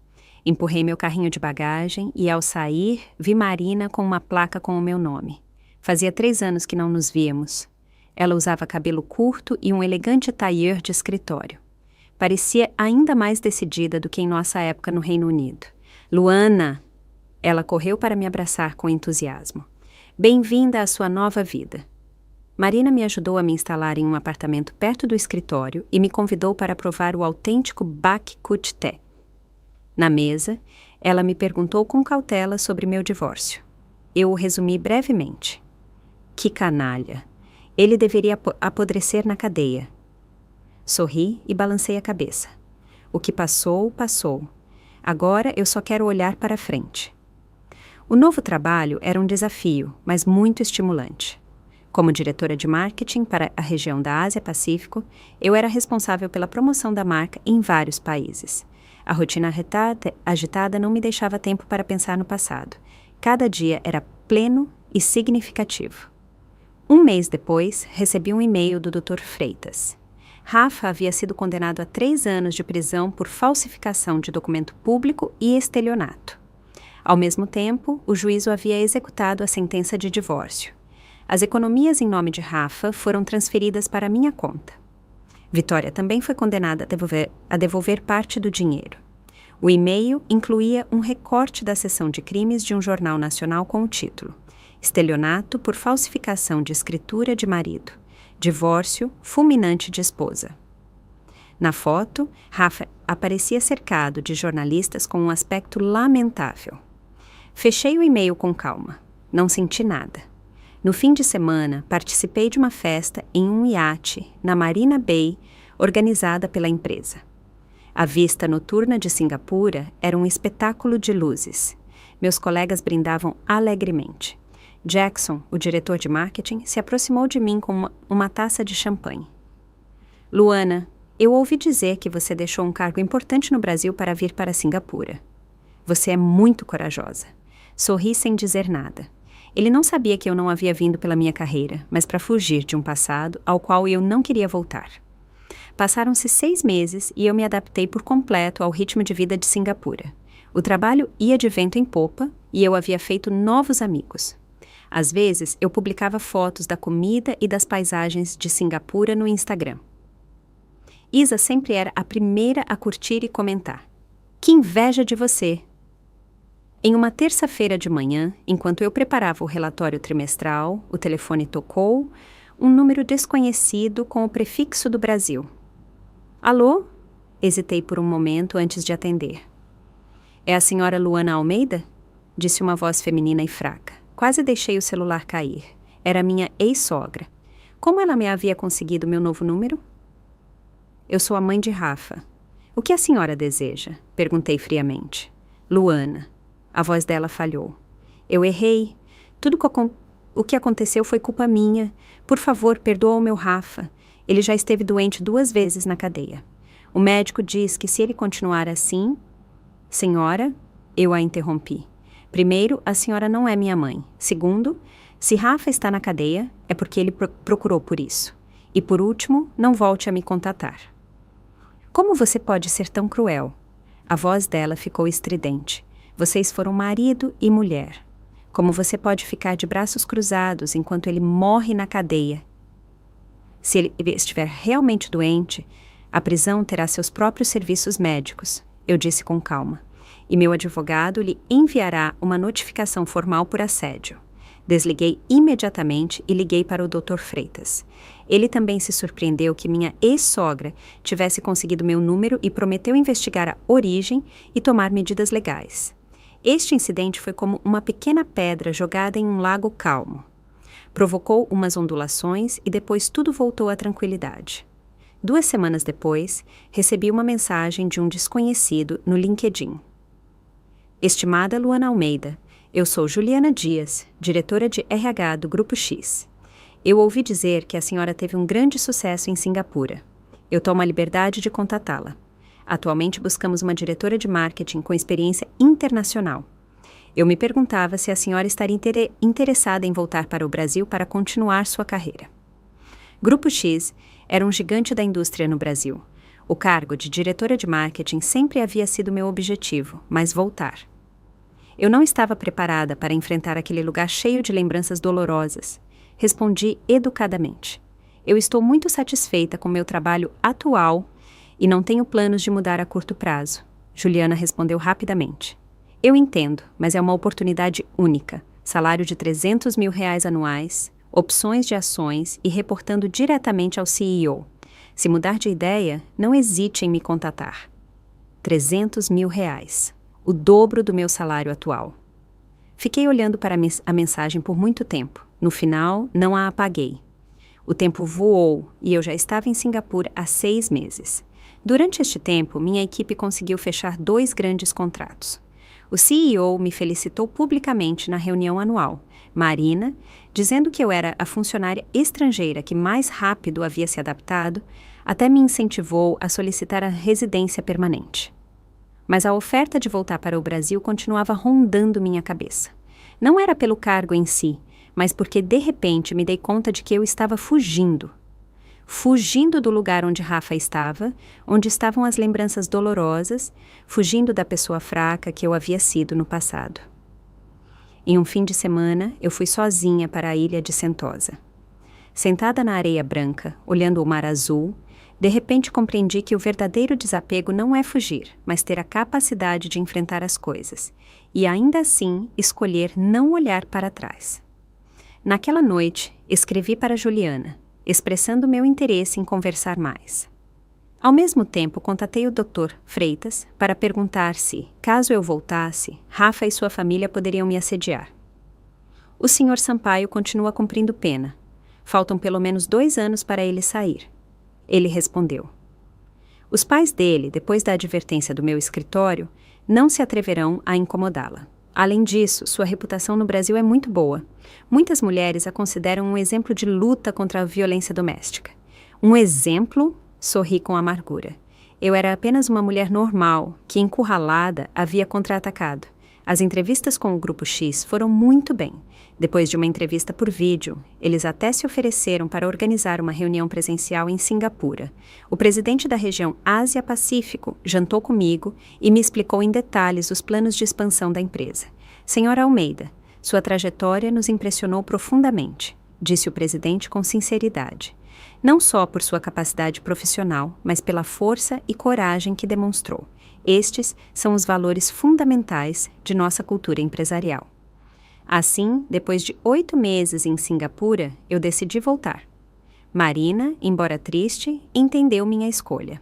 A: Empurrei meu carrinho de bagagem e, ao sair, vi Marina com uma placa com o meu nome. Fazia 3 anos que não nos víamos. Ela usava cabelo curto e um elegante tailleur de escritório. Parecia ainda mais decidida do que em nossa época no Reino Unido. Luana! Ela correu para me abraçar com entusiasmo. Bem-vinda à sua nova vida. Marina me ajudou a me instalar em um apartamento perto do escritório e me convidou para provar o autêntico Bak Kut Teh. Na mesa, ela me perguntou com cautela sobre meu divórcio. Eu o resumi brevemente. Que canalha! Ele deveria apodrecer na cadeia. Sorri e balancei a cabeça. O que passou, passou. Agora eu só quero olhar para frente. O novo trabalho era um desafio, mas muito estimulante. Como diretora de marketing para a região da Ásia-Pacífico, eu era responsável pela promoção da marca em vários países. A rotina agitada não me deixava tempo para pensar no passado. Cada dia era pleno e significativo. 1 mês depois, recebi um e-mail do Dr. Freitas. Rafa havia sido condenado a 3 anos de prisão por falsificação de documento público e estelionato. Ao mesmo tempo, o juízo havia executado a sentença de divórcio. As economias em nome de Rafa foram transferidas para minha conta. Vitória também foi condenada a devolver parte do dinheiro. O e-mail incluía um recorte da seção de crimes de um jornal nacional com o título: Estelionato por falsificação de escritura de marido. Divórcio fulminante de esposa. Na foto, Rafa aparecia cercado de jornalistas com um aspecto lamentável. Fechei o e-mail com calma. Não senti nada. No fim de semana, participei de uma festa em um iate na Marina Bay, organizada pela empresa. A vista noturna de Singapura era um espetáculo de luzes. Meus colegas brindavam alegremente. Jackson, o diretor de marketing, se aproximou de mim com uma taça de champanhe. Luana, eu ouvi dizer que você deixou um cargo importante no Brasil para vir para Singapura. Você é muito corajosa. Sorri sem dizer nada. Ele não sabia que eu não havia vindo pela minha carreira, mas para fugir de um passado ao qual eu não queria voltar. Passaram-se 6 meses e eu me adaptei por completo ao ritmo de vida de Singapura. O trabalho ia de vento em popa e eu havia feito novos amigos. Às vezes, eu publicava fotos da comida e das paisagens de Singapura no Instagram. Isa sempre era a primeira a curtir e comentar. Que inveja de você! Em uma terça-feira de manhã, enquanto eu preparava o relatório trimestral, o telefone tocou, um número desconhecido com o prefixo do Brasil. Alô? Hesitei por um momento antes de atender. É a senhora Luana Almeida? disse uma voz feminina e fraca. Quase deixei o celular cair. Era minha ex-sogra. Como ela me havia conseguido meu novo número? Eu sou a mãe de Rafa. O que a senhora deseja? Perguntei friamente. Luana. A voz dela falhou. Eu errei. O que aconteceu foi culpa minha. Por favor, perdoa o meu Rafa. Ele já esteve doente 2 vezes na cadeia. O médico diz que se ele continuar assim... Senhora, eu a interrompi. Primeiro, a senhora não é minha mãe. Segundo, se Rafa está na cadeia, é porque ele procurou por isso. E por último, não volte a me contatar. Como você pode ser tão cruel? A voz dela ficou estridente. Vocês foram marido e mulher. Como você pode ficar de braços cruzados enquanto ele morre na cadeia? Se ele estiver realmente doente, a prisão terá seus próprios serviços médicos, eu disse com calma, e meu advogado lhe enviará uma notificação formal por assédio. Desliguei imediatamente e liguei para o Dr. Freitas. Ele também se surpreendeu que minha ex-sogra tivesse conseguido meu número e prometeu investigar a origem e tomar medidas legais. Este incidente foi como uma pequena pedra jogada em um lago calmo. Provocou umas ondulações e depois tudo voltou à tranquilidade. 2 semanas depois, recebi uma mensagem de um desconhecido no LinkedIn. Estimada Luana Almeida, eu sou Juliana Dias, diretora de RH do Grupo X. Eu ouvi dizer que a senhora teve um grande sucesso em Singapura. Eu tomo a liberdade de contatá-la. Atualmente buscamos uma diretora de marketing com experiência internacional. Eu me perguntava se a senhora estaria interessada em voltar para o Brasil para continuar sua carreira. Grupo X era um gigante da indústria no Brasil. O cargo de diretora de marketing sempre havia sido meu objetivo, mas voltar. Eu não estava preparada para enfrentar aquele lugar cheio de lembranças dolorosas. Respondi educadamente. Eu estou muito satisfeita com meu trabalho atual e não tenho planos de mudar a curto prazo. Juliana respondeu rapidamente. Eu entendo, mas é uma oportunidade única. Salário de R$300 mil anuais, opções de ações e reportando diretamente ao CEO. Se mudar de ideia, não hesite em me contatar. R$300 mil. O dobro do meu salário atual. Fiquei olhando para a mensagem por muito tempo. No final, não a apaguei. O tempo voou e eu já estava em Singapura há 6 meses. Durante este tempo, minha equipe conseguiu fechar 2 grandes contratos. O CEO me felicitou publicamente na reunião anual, Marina, dizendo que eu era a funcionária estrangeira que mais rápido havia se adaptado, até me incentivou a solicitar a residência permanente. Mas a oferta de voltar para o Brasil continuava rondando minha cabeça. Não era pelo cargo em si, mas porque de repente me dei conta de que eu estava fugindo. Fugindo do lugar onde Rafa estava, onde estavam as lembranças dolorosas, fugindo da pessoa fraca que eu havia sido no passado. Em um fim de semana, eu fui sozinha para a ilha de Sentosa. Sentada na areia branca, olhando o mar azul, de repente compreendi que o verdadeiro desapego não é fugir, mas ter a capacidade de enfrentar as coisas, e ainda assim escolher não olhar para trás. Naquela noite, escrevi para Juliana, expressando meu interesse em conversar mais. Ao mesmo tempo, contatei o Dr. Freitas para perguntar se, caso eu voltasse, Rafa e sua família poderiam me assediar. O Sr. Sampaio continua cumprindo pena. Faltam pelo menos 2 anos para ele sair. Ele respondeu. Os pais dele, depois da advertência do meu escritório, não se atreverão a incomodá-la. Além disso, sua reputação no Brasil é muito boa. Muitas mulheres a consideram um exemplo de luta contra a violência doméstica. Um exemplo? Sorri com amargura. Eu era apenas uma mulher normal, que, encurralada, havia contra-atacado. As entrevistas com o Grupo X foram muito bem. Depois de uma entrevista por vídeo, eles até se ofereceram para organizar uma reunião presencial em Singapura. O presidente da região Ásia-Pacífico jantou comigo e me explicou em detalhes os planos de expansão da empresa. Senhora Almeida, sua trajetória nos impressionou profundamente, disse o presidente com sinceridade. Não só por sua capacidade profissional, mas pela força e coragem que demonstrou. Estes são os valores fundamentais de nossa cultura empresarial. Assim, depois de 8 meses em Singapura, eu decidi voltar. Marina, embora triste, entendeu minha escolha.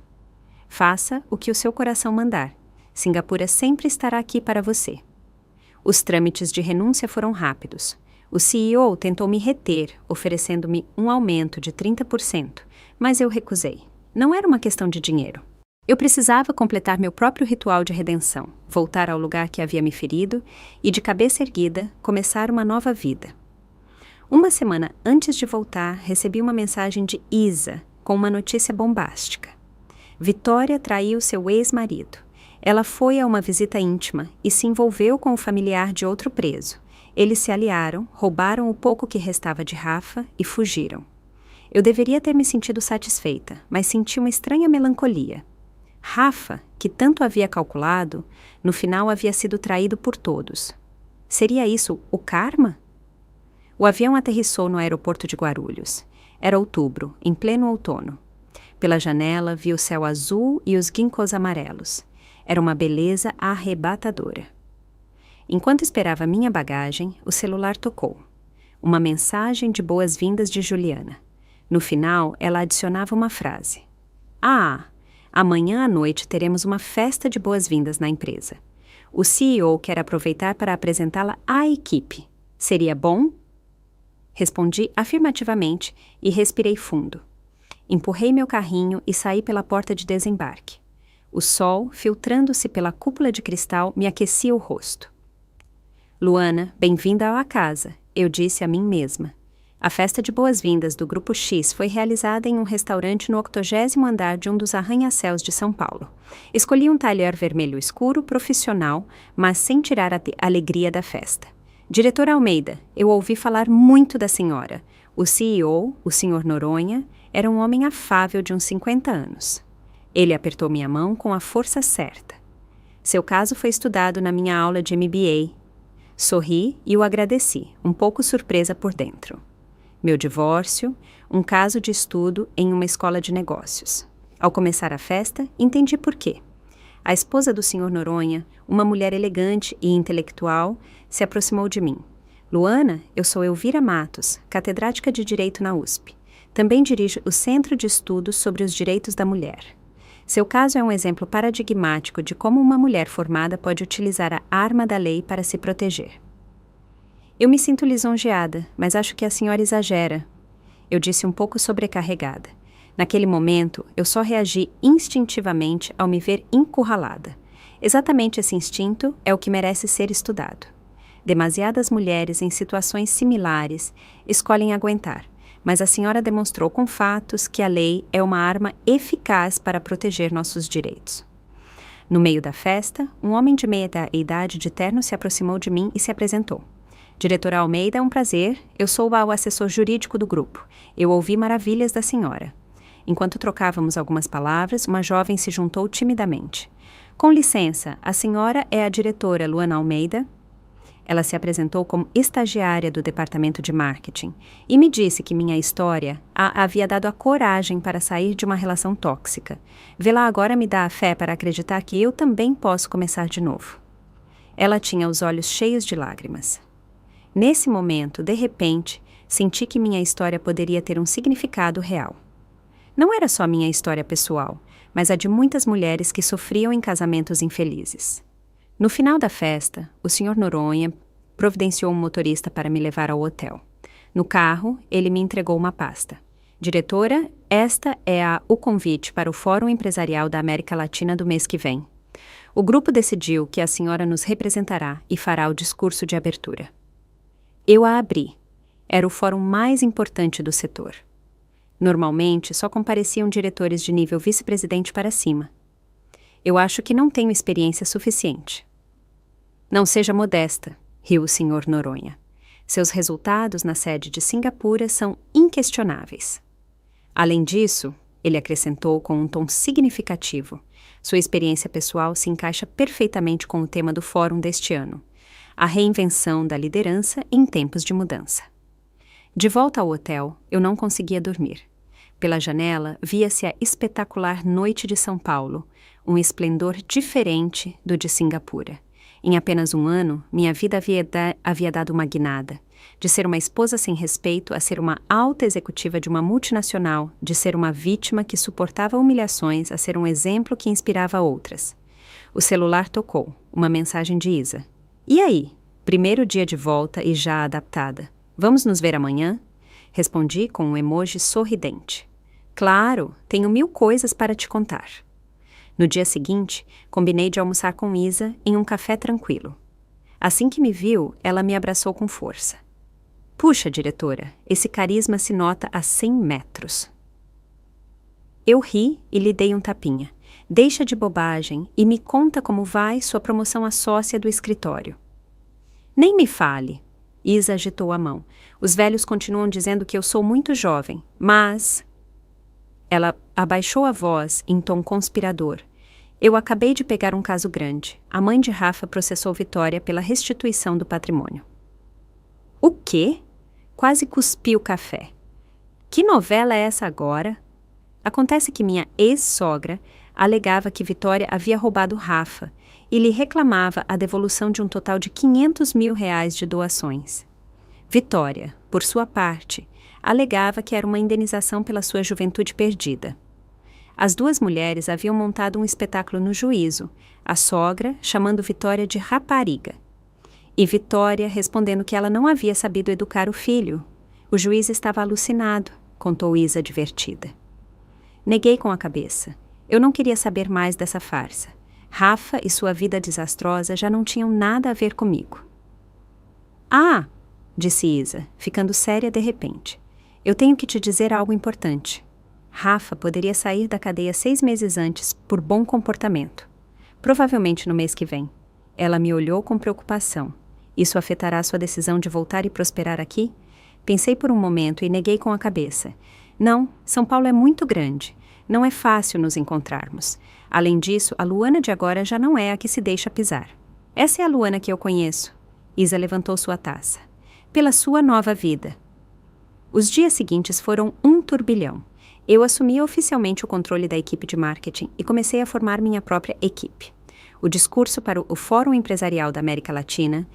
A: Faça o que o seu coração mandar. Singapura sempre estará aqui para você. Os trâmites de renúncia foram rápidos. O CEO tentou me reter, oferecendo-me um aumento de 30%, mas eu recusei. Não era uma questão de dinheiro. Eu precisava completar meu próprio ritual de redenção, voltar ao lugar que havia me ferido e, de cabeça erguida, começar uma nova vida. Uma semana antes de voltar, recebi uma mensagem de Isa, com uma notícia bombástica. Vitória traiu seu ex-marido. Ela foi a uma visita íntima e se envolveu com o familiar de outro preso. Eles se aliaram, roubaram o pouco que restava de Rafa e fugiram. Eu deveria ter me sentido satisfeita, mas senti uma estranha melancolia. Rafa, que tanto havia calculado, no final havia sido traído por todos. Seria isso o karma? O avião aterrissou no aeroporto de Guarulhos. Era outubro, em pleno outono. Pela janela vi o céu azul e os ginkgos amarelos. Era uma beleza arrebatadora. Enquanto esperava minha bagagem, o celular tocou. Uma mensagem de boas-vindas de Juliana. No final, ela adicionava uma frase. Amanhã à noite teremos uma festa de boas-vindas na empresa. O CEO quer aproveitar para apresentá-la à equipe. Seria bom? Respondi afirmativamente e respirei fundo. Empurrei meu carrinho e saí pela porta de desembarque. O sol, filtrando-se pela cúpula de cristal, me aquecia o rosto. Luana, bem-vinda à casa, eu disse a mim mesma. A festa de boas-vindas do Grupo X foi realizada em um restaurante no 80º andar de um dos arranha-céus de São Paulo. Escolhi um talher vermelho escuro, profissional, mas sem tirar a alegria da festa. Diretora Almeida, eu ouvi falar muito da senhora. O CEO, o Sr. Noronha, era um homem afável de uns 50 anos. Ele apertou minha mão com a força certa. Seu caso foi estudado na minha aula de MBA. Sorri e o agradeci, um pouco surpresa por dentro. Meu divórcio, um caso de estudo em uma escola de negócios. Ao começar a festa, entendi por quê. A esposa do Sr. Noronha, uma mulher elegante e intelectual, se aproximou de mim. Luana, eu sou Elvira Matos, catedrática de Direito na USP. Também dirijo o Centro de Estudos sobre os Direitos da Mulher. Seu caso é um exemplo paradigmático de como uma mulher formada pode utilizar a arma da lei para se proteger. Eu me sinto lisonjeada, mas acho que a senhora exagera. Eu disse um pouco sobrecarregada. Naquele momento, eu só reagi instintivamente ao me ver encurralada. Exatamente esse instinto é o que merece ser estudado. Demasiadas mulheres em situações similares escolhem aguentar, mas a senhora demonstrou com fatos que a lei é uma arma eficaz para proteger nossos direitos. No meio da festa, um homem de meia idade de terno se aproximou de mim e se apresentou. Diretora Almeida, é um prazer. Eu sou o assessor jurídico do grupo. Eu ouvi maravilhas da senhora. Enquanto trocávamos algumas palavras, uma jovem se juntou timidamente. Com licença, a senhora é a diretora Luana Almeida? Ela se apresentou como estagiária do departamento de marketing e me disse que minha história a havia dado a coragem para sair de uma relação tóxica. Vê-la agora me dá a fé para acreditar que eu também posso começar de novo. Ela tinha os olhos cheios de lágrimas. Nesse momento, de repente, senti que minha história poderia ter um significado real. Não era só minha história pessoal, mas a de muitas mulheres que sofriam em casamentos infelizes. No final da festa, o Sr. Noronha providenciou um motorista para me levar ao hotel. No carro, ele me entregou uma pasta. Diretora, esta é o convite para o Fórum Empresarial da América Latina do mês que vem. O grupo decidiu que a senhora nos representará e fará o discurso de abertura. Eu a abri. Era o fórum mais importante do setor. Normalmente, só compareciam diretores de nível vice-presidente para cima. Eu acho que não tenho experiência suficiente. Não seja modesta, riu o Sr. Noronha. Seus resultados na sede de Singapura são inquestionáveis. Além disso, ele acrescentou com um tom significativo, sua experiência pessoal se encaixa perfeitamente com o tema do fórum deste ano. A reinvenção da liderança em tempos de mudança. De volta ao hotel, eu não conseguia dormir. Pela janela, via-se a espetacular noite de São Paulo, um esplendor diferente do de Singapura. Em apenas um ano, minha vida havia dado uma guinada. De ser uma esposa sem respeito a ser uma alta executiva de uma multinacional, de ser uma vítima que suportava humilhações a ser um exemplo que inspirava outras. O celular tocou, uma mensagem de Isa. E aí? Primeiro dia de volta e já adaptada. Vamos nos ver amanhã? Respondi com um emoji sorridente. Claro, tenho 1000 coisas para te contar. No dia seguinte, combinei de almoçar com Isa em um café tranquilo. Assim que me viu, ela me abraçou com força. Puxa, diretora, esse carisma se nota a 100 metros. Eu ri e lhe dei um tapinha. Deixa de bobagem e me conta como vai sua promoção a sócia do escritório. Nem me fale. Isa agitou a mão. Os velhos continuam dizendo que eu sou muito jovem, mas... Ela abaixou a voz em tom conspirador. Eu acabei de pegar um caso grande. A mãe de Rafa processou Vitória pela restituição do patrimônio. O quê? Quase cuspi o café. Que novela é essa agora? Acontece que minha ex-sogra alegava que Vitória havia roubado Rafa e lhe reclamava a devolução de um total de R$500 mil de doações. Vitória, por sua parte, alegava que era uma indenização pela sua juventude perdida. As duas mulheres haviam montado um espetáculo no juízo, a sogra chamando Vitória de rapariga. E Vitória respondendo que ela não havia sabido educar o filho. O juiz estava alucinado, contou Isa divertida. Neguei com a cabeça. Eu não queria saber mais dessa farsa. Rafa e sua vida desastrosa já não tinham nada a ver comigo. Ah, disse Isa, ficando séria de repente. Eu tenho que te dizer algo importante. Rafa poderia sair da cadeia 6 meses antes por bom comportamento. Provavelmente no mês que vem. Ela me olhou com preocupação. Isso afetará sua decisão de voltar e prosperar aqui? Pensei por um momento e neguei com a cabeça. Não, São Paulo é muito grande. Não é fácil nos encontrarmos. Além disso, a Luana de agora já não é a que se deixa pisar. Essa é a Luana que eu conheço. Isa levantou sua taça. Pela sua nova vida. Os dias seguintes foram um turbilhão. Eu assumi oficialmente o controle da equipe de marketing e comecei a formar minha própria equipe. O discurso para o Fórum Empresarial da América Latina,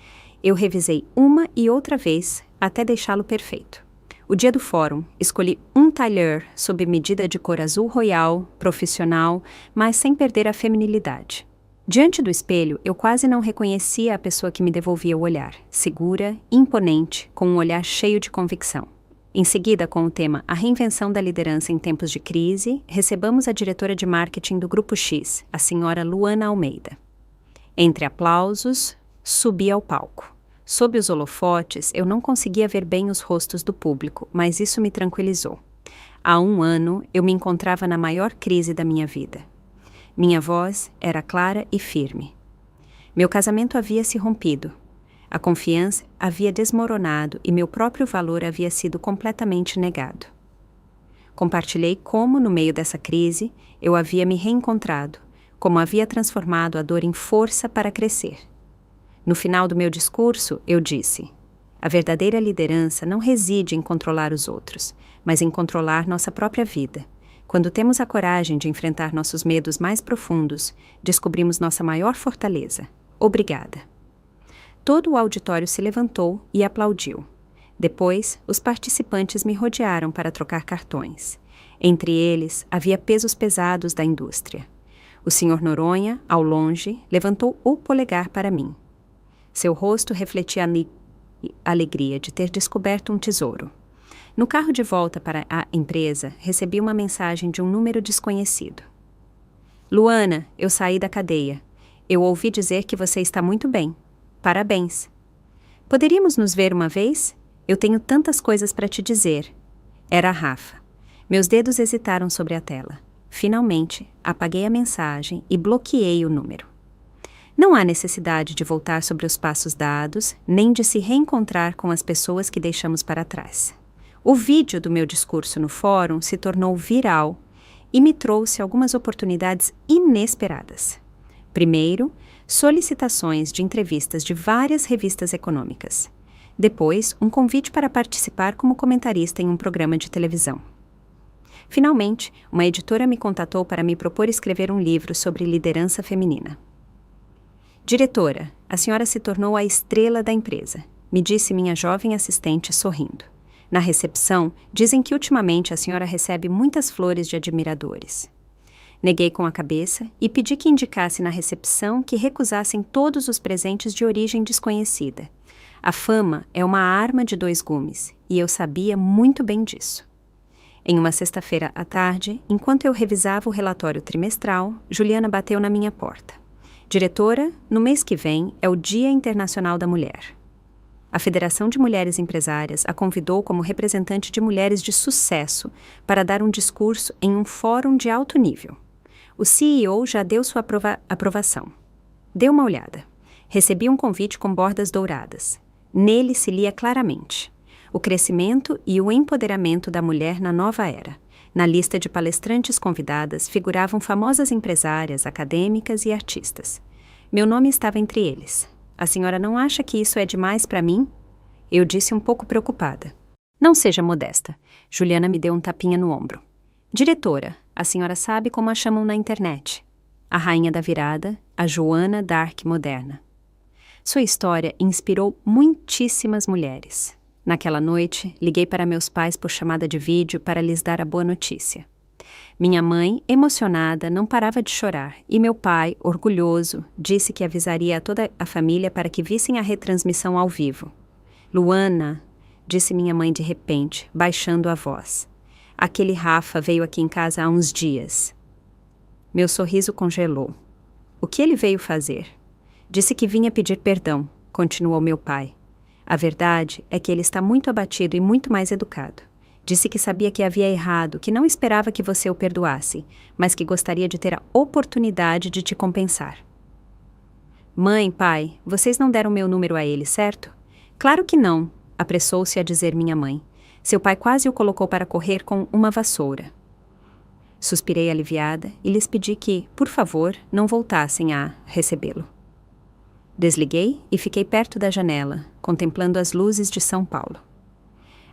A: eu revisei uma e outra vez até deixá-lo perfeito. O dia do fórum, escolhi um tailleur sob medida de cor azul royal, profissional, mas sem perder a feminilidade. Diante do espelho, eu quase não reconhecia a pessoa que me devolvia o olhar, segura, imponente, com um olhar cheio de convicção. Em seguida, com o tema A Reinvenção da Liderança em Tempos de Crise, recebamos a diretora de marketing do Grupo X, a senhora Luana Almeida. Entre aplausos, subi ao palco. Sob os holofotes, eu não conseguia ver bem os rostos do público, mas isso me tranquilizou. Há 1 ano, eu me encontrava na maior crise da minha vida. Minha voz era clara e firme. Meu casamento havia se rompido. A confiança havia desmoronado e meu próprio valor havia sido completamente negado. Compartilhei como, no meio dessa crise, eu havia me reencontrado, como havia transformado a dor em força para crescer. No final do meu discurso, eu disse: a verdadeira liderança não reside em controlar os outros, mas em controlar nossa própria vida. Quando temos a coragem de enfrentar nossos medos mais profundos, descobrimos nossa maior fortaleza. Obrigada. Todo o auditório se levantou e aplaudiu. Depois, os participantes me rodearam para trocar cartões. Entre eles, havia pesos pesados da indústria. O Sr. Noronha, ao longe, levantou o polegar para mim. Seu rosto refletia a alegria de ter descoberto um tesouro. No carro de volta para a empresa, recebi uma mensagem de um número desconhecido. Luana, eu saí da cadeia. Eu ouvi dizer que você está muito bem. Parabéns. Poderíamos nos ver uma vez? Eu tenho tantas coisas para te dizer. Era a Rafa. Meus dedos hesitaram sobre a tela. Finalmente, apaguei a mensagem e bloqueei o número. Não há necessidade de voltar sobre os passos dados, nem de se reencontrar com as pessoas que deixamos para trás. O vídeo do meu discurso no fórum se tornou viral e me trouxe algumas oportunidades inesperadas. Primeiro, solicitações de entrevistas de várias revistas econômicas. Depois, um convite para participar como comentarista em um programa de televisão. Finalmente, uma editora me contatou para me propor escrever um livro sobre liderança feminina. Diretora, a senhora se tornou a estrela da empresa, me disse minha jovem assistente sorrindo. Na recepção, dizem que ultimamente a senhora recebe muitas flores de admiradores. Neguei com a cabeça e pedi que indicasse na recepção que recusassem todos os presentes de origem desconhecida. A fama é uma arma de dois gumes, e eu sabia muito bem disso. Em uma sexta-feira à tarde, enquanto eu revisava o relatório trimestral, Juliana bateu na minha porta. Diretora, no mês que vem é o Dia Internacional da Mulher. A Federação de Mulheres Empresárias a convidou como representante de mulheres de sucesso para dar um discurso em um fórum de alto nível. O CEO já deu sua aprovação. Dê uma olhada. Recebi um convite com bordas douradas. Nele se lia claramente: o crescimento e o empoderamento da mulher na nova era. Na lista de palestrantes convidadas figuravam famosas empresárias, acadêmicas e artistas. Meu nome estava entre eles. A senhora não acha que isso é demais para mim? Eu disse um pouco preocupada. Não seja modesta. Juliana me deu um tapinha no ombro. Diretora, a senhora sabe como a chamam na internet. A rainha da virada, a Joana d'Arc moderna. Sua história inspirou muitíssimas mulheres. Naquela noite, liguei para meus pais por chamada de vídeo para lhes dar a boa notícia. Minha mãe, emocionada, não parava de chorar, e meu pai, orgulhoso, disse que avisaria a toda a família para que vissem a retransmissão ao vivo. Luana, disse minha mãe de repente, baixando a voz. Aquele Rafa veio aqui em casa há uns dias. Meu sorriso congelou. O que ele veio fazer? Disse que vinha pedir perdão, continuou meu pai. A verdade é que ele está muito abatido e muito mais educado. Disse que sabia que havia errado, que não esperava que você o perdoasse, mas que gostaria de ter a oportunidade de te compensar. Mãe, pai, vocês não deram meu número a ele, certo? Claro que não, apressou-se a dizer minha mãe. Seu pai quase o colocou para correr com uma vassoura. Suspirei aliviada e lhes pedi que, por favor, não voltassem a recebê-lo. Desliguei e fiquei perto da janela, contemplando as luzes de São Paulo.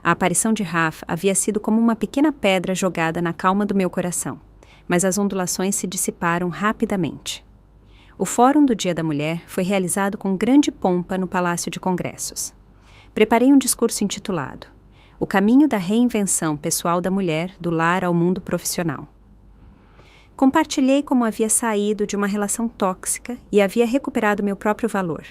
A: A aparição de Rafa havia sido como uma pequena pedra jogada na calma do meu coração, mas as ondulações se dissiparam rapidamente. O Fórum do Dia da Mulher foi realizado com grande pompa no Palácio de Congressos. Preparei um discurso intitulado O Caminho da Reinvenção Pessoal da Mulher do Lar ao Mundo Profissional. Compartilhei como havia saído de uma relação tóxica e havia recuperado meu próprio valor.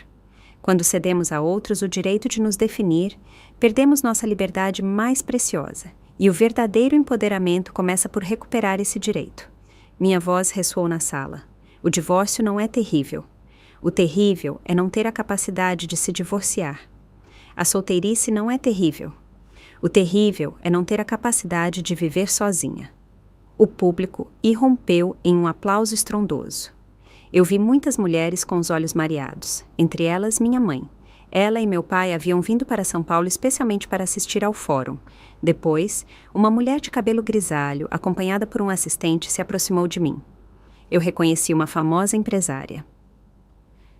A: Quando cedemos a outros o direito de nos definir, perdemos nossa liberdade mais preciosa, e o verdadeiro empoderamento começa por recuperar esse direito. Minha voz ressoou na sala. O divórcio não é terrível. O terrível é não ter a capacidade de se divorciar. A solteirice não é terrível. O terrível é não ter a capacidade de viver sozinha. O público irrompeu em um aplauso estrondoso. Eu vi muitas mulheres com os olhos mareados, entre elas minha mãe. Ela e meu pai haviam vindo para São Paulo especialmente para assistir ao fórum. Depois, uma mulher de cabelo grisalho, acompanhada por um assistente, se aproximou de mim. Eu reconheci uma famosa empresária.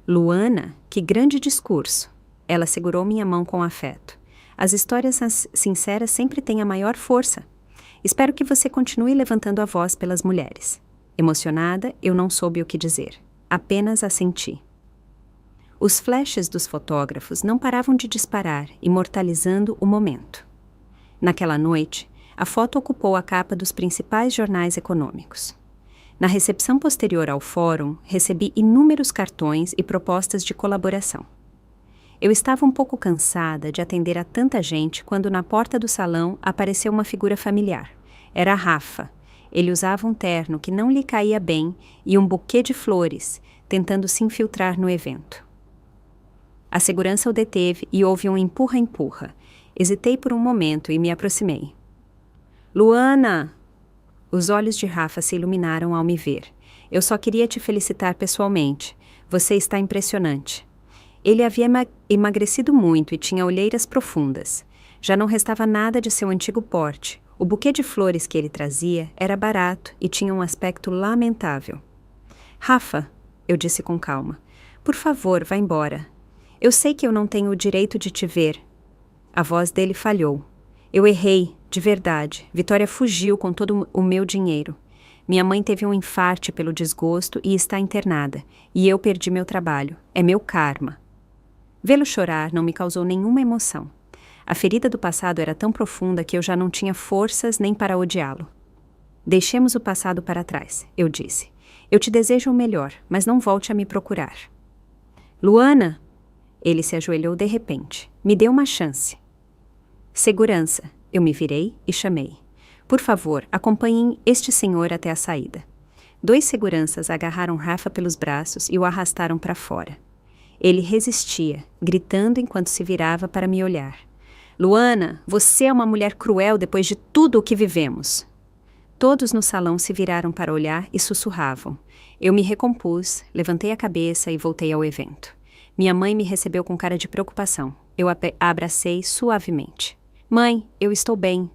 A: Luana, que grande discurso! Ela segurou minha mão com afeto. As histórias sinceras sempre têm a maior força. Espero que você continue levantando a voz pelas mulheres. Emocionada, eu não soube o que dizer. Apenas assenti. Os flashes dos fotógrafos não paravam de disparar, imortalizando o momento. Naquela noite, a foto ocupou a capa dos principais jornais econômicos. Na recepção posterior ao fórum, recebi inúmeros cartões e propostas de colaboração. Eu estava um pouco cansada de atender a tanta gente quando na porta do salão apareceu uma figura familiar. Era Rafa. Ele usava um terno que não lhe caía bem e um buquê de flores, tentando se infiltrar no evento. A segurança o deteve e houve um empurra-empurra. Hesitei por um momento e me aproximei. Luana! Os olhos de Rafa se iluminaram ao me ver. Eu só queria te felicitar pessoalmente. Você está impressionante. Ele havia emagrecido muito e tinha olheiras profundas. Já não restava nada de seu antigo porte. O buquê de flores que ele trazia era barato e tinha um aspecto lamentável. Rafa, eu disse com calma, por favor, vá embora. Eu sei que eu não tenho o direito de te ver. A voz dele falhou. Eu errei, de verdade. Vitória fugiu com todo o meu dinheiro. Minha mãe teve um infarte pelo desgosto e está internada. E eu perdi meu trabalho. É meu karma. Vê-lo chorar não me causou nenhuma emoção. A ferida do passado era tão profunda que eu já não tinha forças nem para odiá-lo. Deixemos o passado para trás, eu disse. Eu te desejo o melhor, mas não volte a me procurar. Luana! Ele se ajoelhou de repente. Me deu uma chance. Segurança. Eu me virei e chamei. Por favor, acompanhem este senhor até a saída. 2 seguranças agarraram Rafa pelos braços e o arrastaram para fora. Ele resistia, gritando enquanto se virava para me olhar. Luana, você é uma mulher cruel depois de tudo o que vivemos. Todos no salão se viraram para olhar e sussurravam. Eu me recompus, levantei a cabeça e voltei ao evento. Minha mãe me recebeu com cara de preocupação. Eu a abracei suavemente. Mãe, eu estou bem.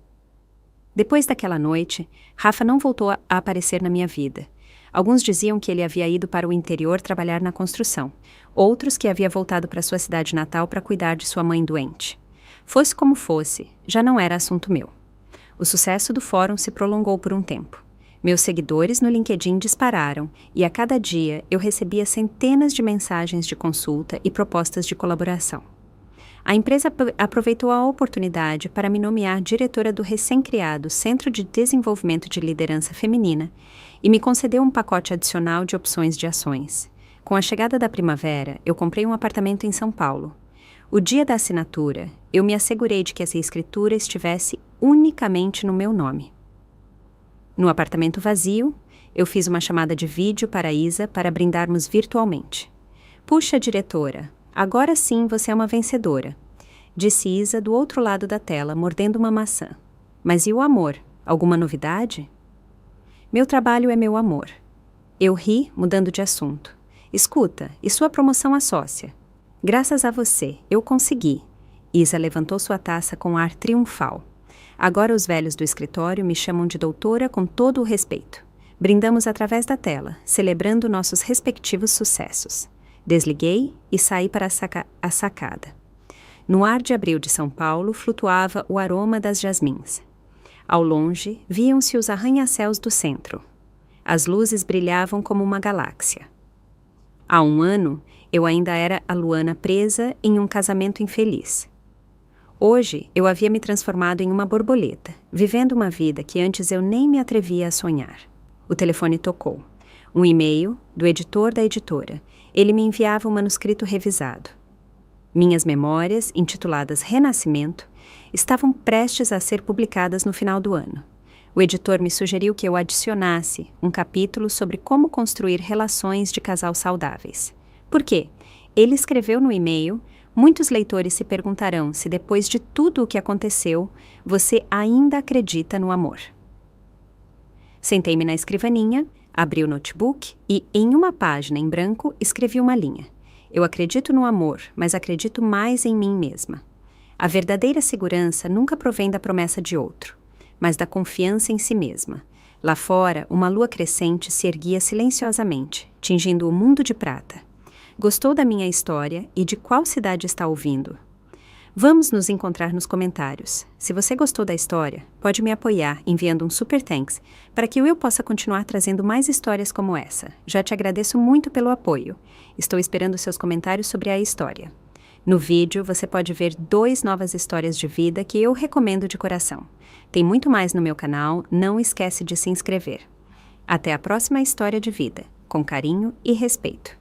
A: Depois daquela noite, Rafa não voltou a aparecer na minha vida. Alguns diziam que ele havia ido para o interior trabalhar na construção, outros que havia voltado para sua cidade natal para cuidar de sua mãe doente. Fosse como fosse, já não era assunto meu. O sucesso do fórum se prolongou por um tempo. Meus seguidores no LinkedIn dispararam e a cada dia eu recebia centenas de mensagens de consulta e propostas de colaboração. A empresa aproveitou a oportunidade para me nomear diretora do recém-criado Centro de Desenvolvimento de Liderança Feminina e me concedeu um pacote adicional de opções de ações. Com a chegada da primavera, eu comprei um apartamento em São Paulo. O dia da assinatura, eu me assegurei de que essa escritura estivesse unicamente no meu nome. No apartamento vazio, eu fiz uma chamada de vídeo para a Isa para brindarmos virtualmente. Puxa, diretora, agora sim você é uma vencedora, disse Isa do outro lado da tela, mordendo uma maçã. Mas e o amor? Alguma novidade? Meu trabalho é meu amor. Eu ri, mudando de assunto. Escuta, e sua promoção a sócia? Graças a você, eu consegui. Isa levantou sua taça com ar triunfal. Agora os velhos do escritório me chamam de doutora com todo o respeito. Brindamos através da tela, celebrando nossos respectivos sucessos. Desliguei e saí para a sacada. No ar de abril de São Paulo flutuava o aroma das jasmins. Ao longe, viam-se os arranha-céus do centro. As luzes brilhavam como uma galáxia. Há um ano, eu ainda era a Luana presa em um casamento infeliz. Hoje, eu havia me transformado em uma borboleta, vivendo uma vida que antes eu nem me atrevia a sonhar. O telefone tocou. Um e-mail do editor da editora. Ele me enviava um manuscrito revisado. Minhas memórias, intituladas Renascimento, estavam prestes a ser publicadas no final do ano. O editor me sugeriu que eu adicionasse um capítulo sobre como construir relações de casal saudáveis. Por quê? Ele escreveu no e-mail: muitos leitores se perguntarão se depois de tudo o que aconteceu, você ainda acredita no amor. Sentei-me na escrivaninha, abri o notebook e, em uma página em branco, escrevi uma linha. Eu acredito no amor, mas acredito mais em mim mesma. A verdadeira segurança nunca provém da promessa de outro, mas da confiança em si mesma. Lá fora, uma lua crescente se erguia silenciosamente, tingindo o mundo de prata. Gostou da minha história e de qual cidade está ouvindo? Vamos nos encontrar nos comentários. Se você gostou da história, pode me apoiar enviando um super thanks para que eu possa continuar trazendo mais histórias como essa. Já te agradeço muito pelo apoio. Estou esperando seus comentários sobre a história. No vídeo, você pode ver 2 novas histórias de vida que eu recomendo de coração. Tem muito mais no meu canal, não esquece de se inscrever. Até a próxima história de vida, com carinho e respeito.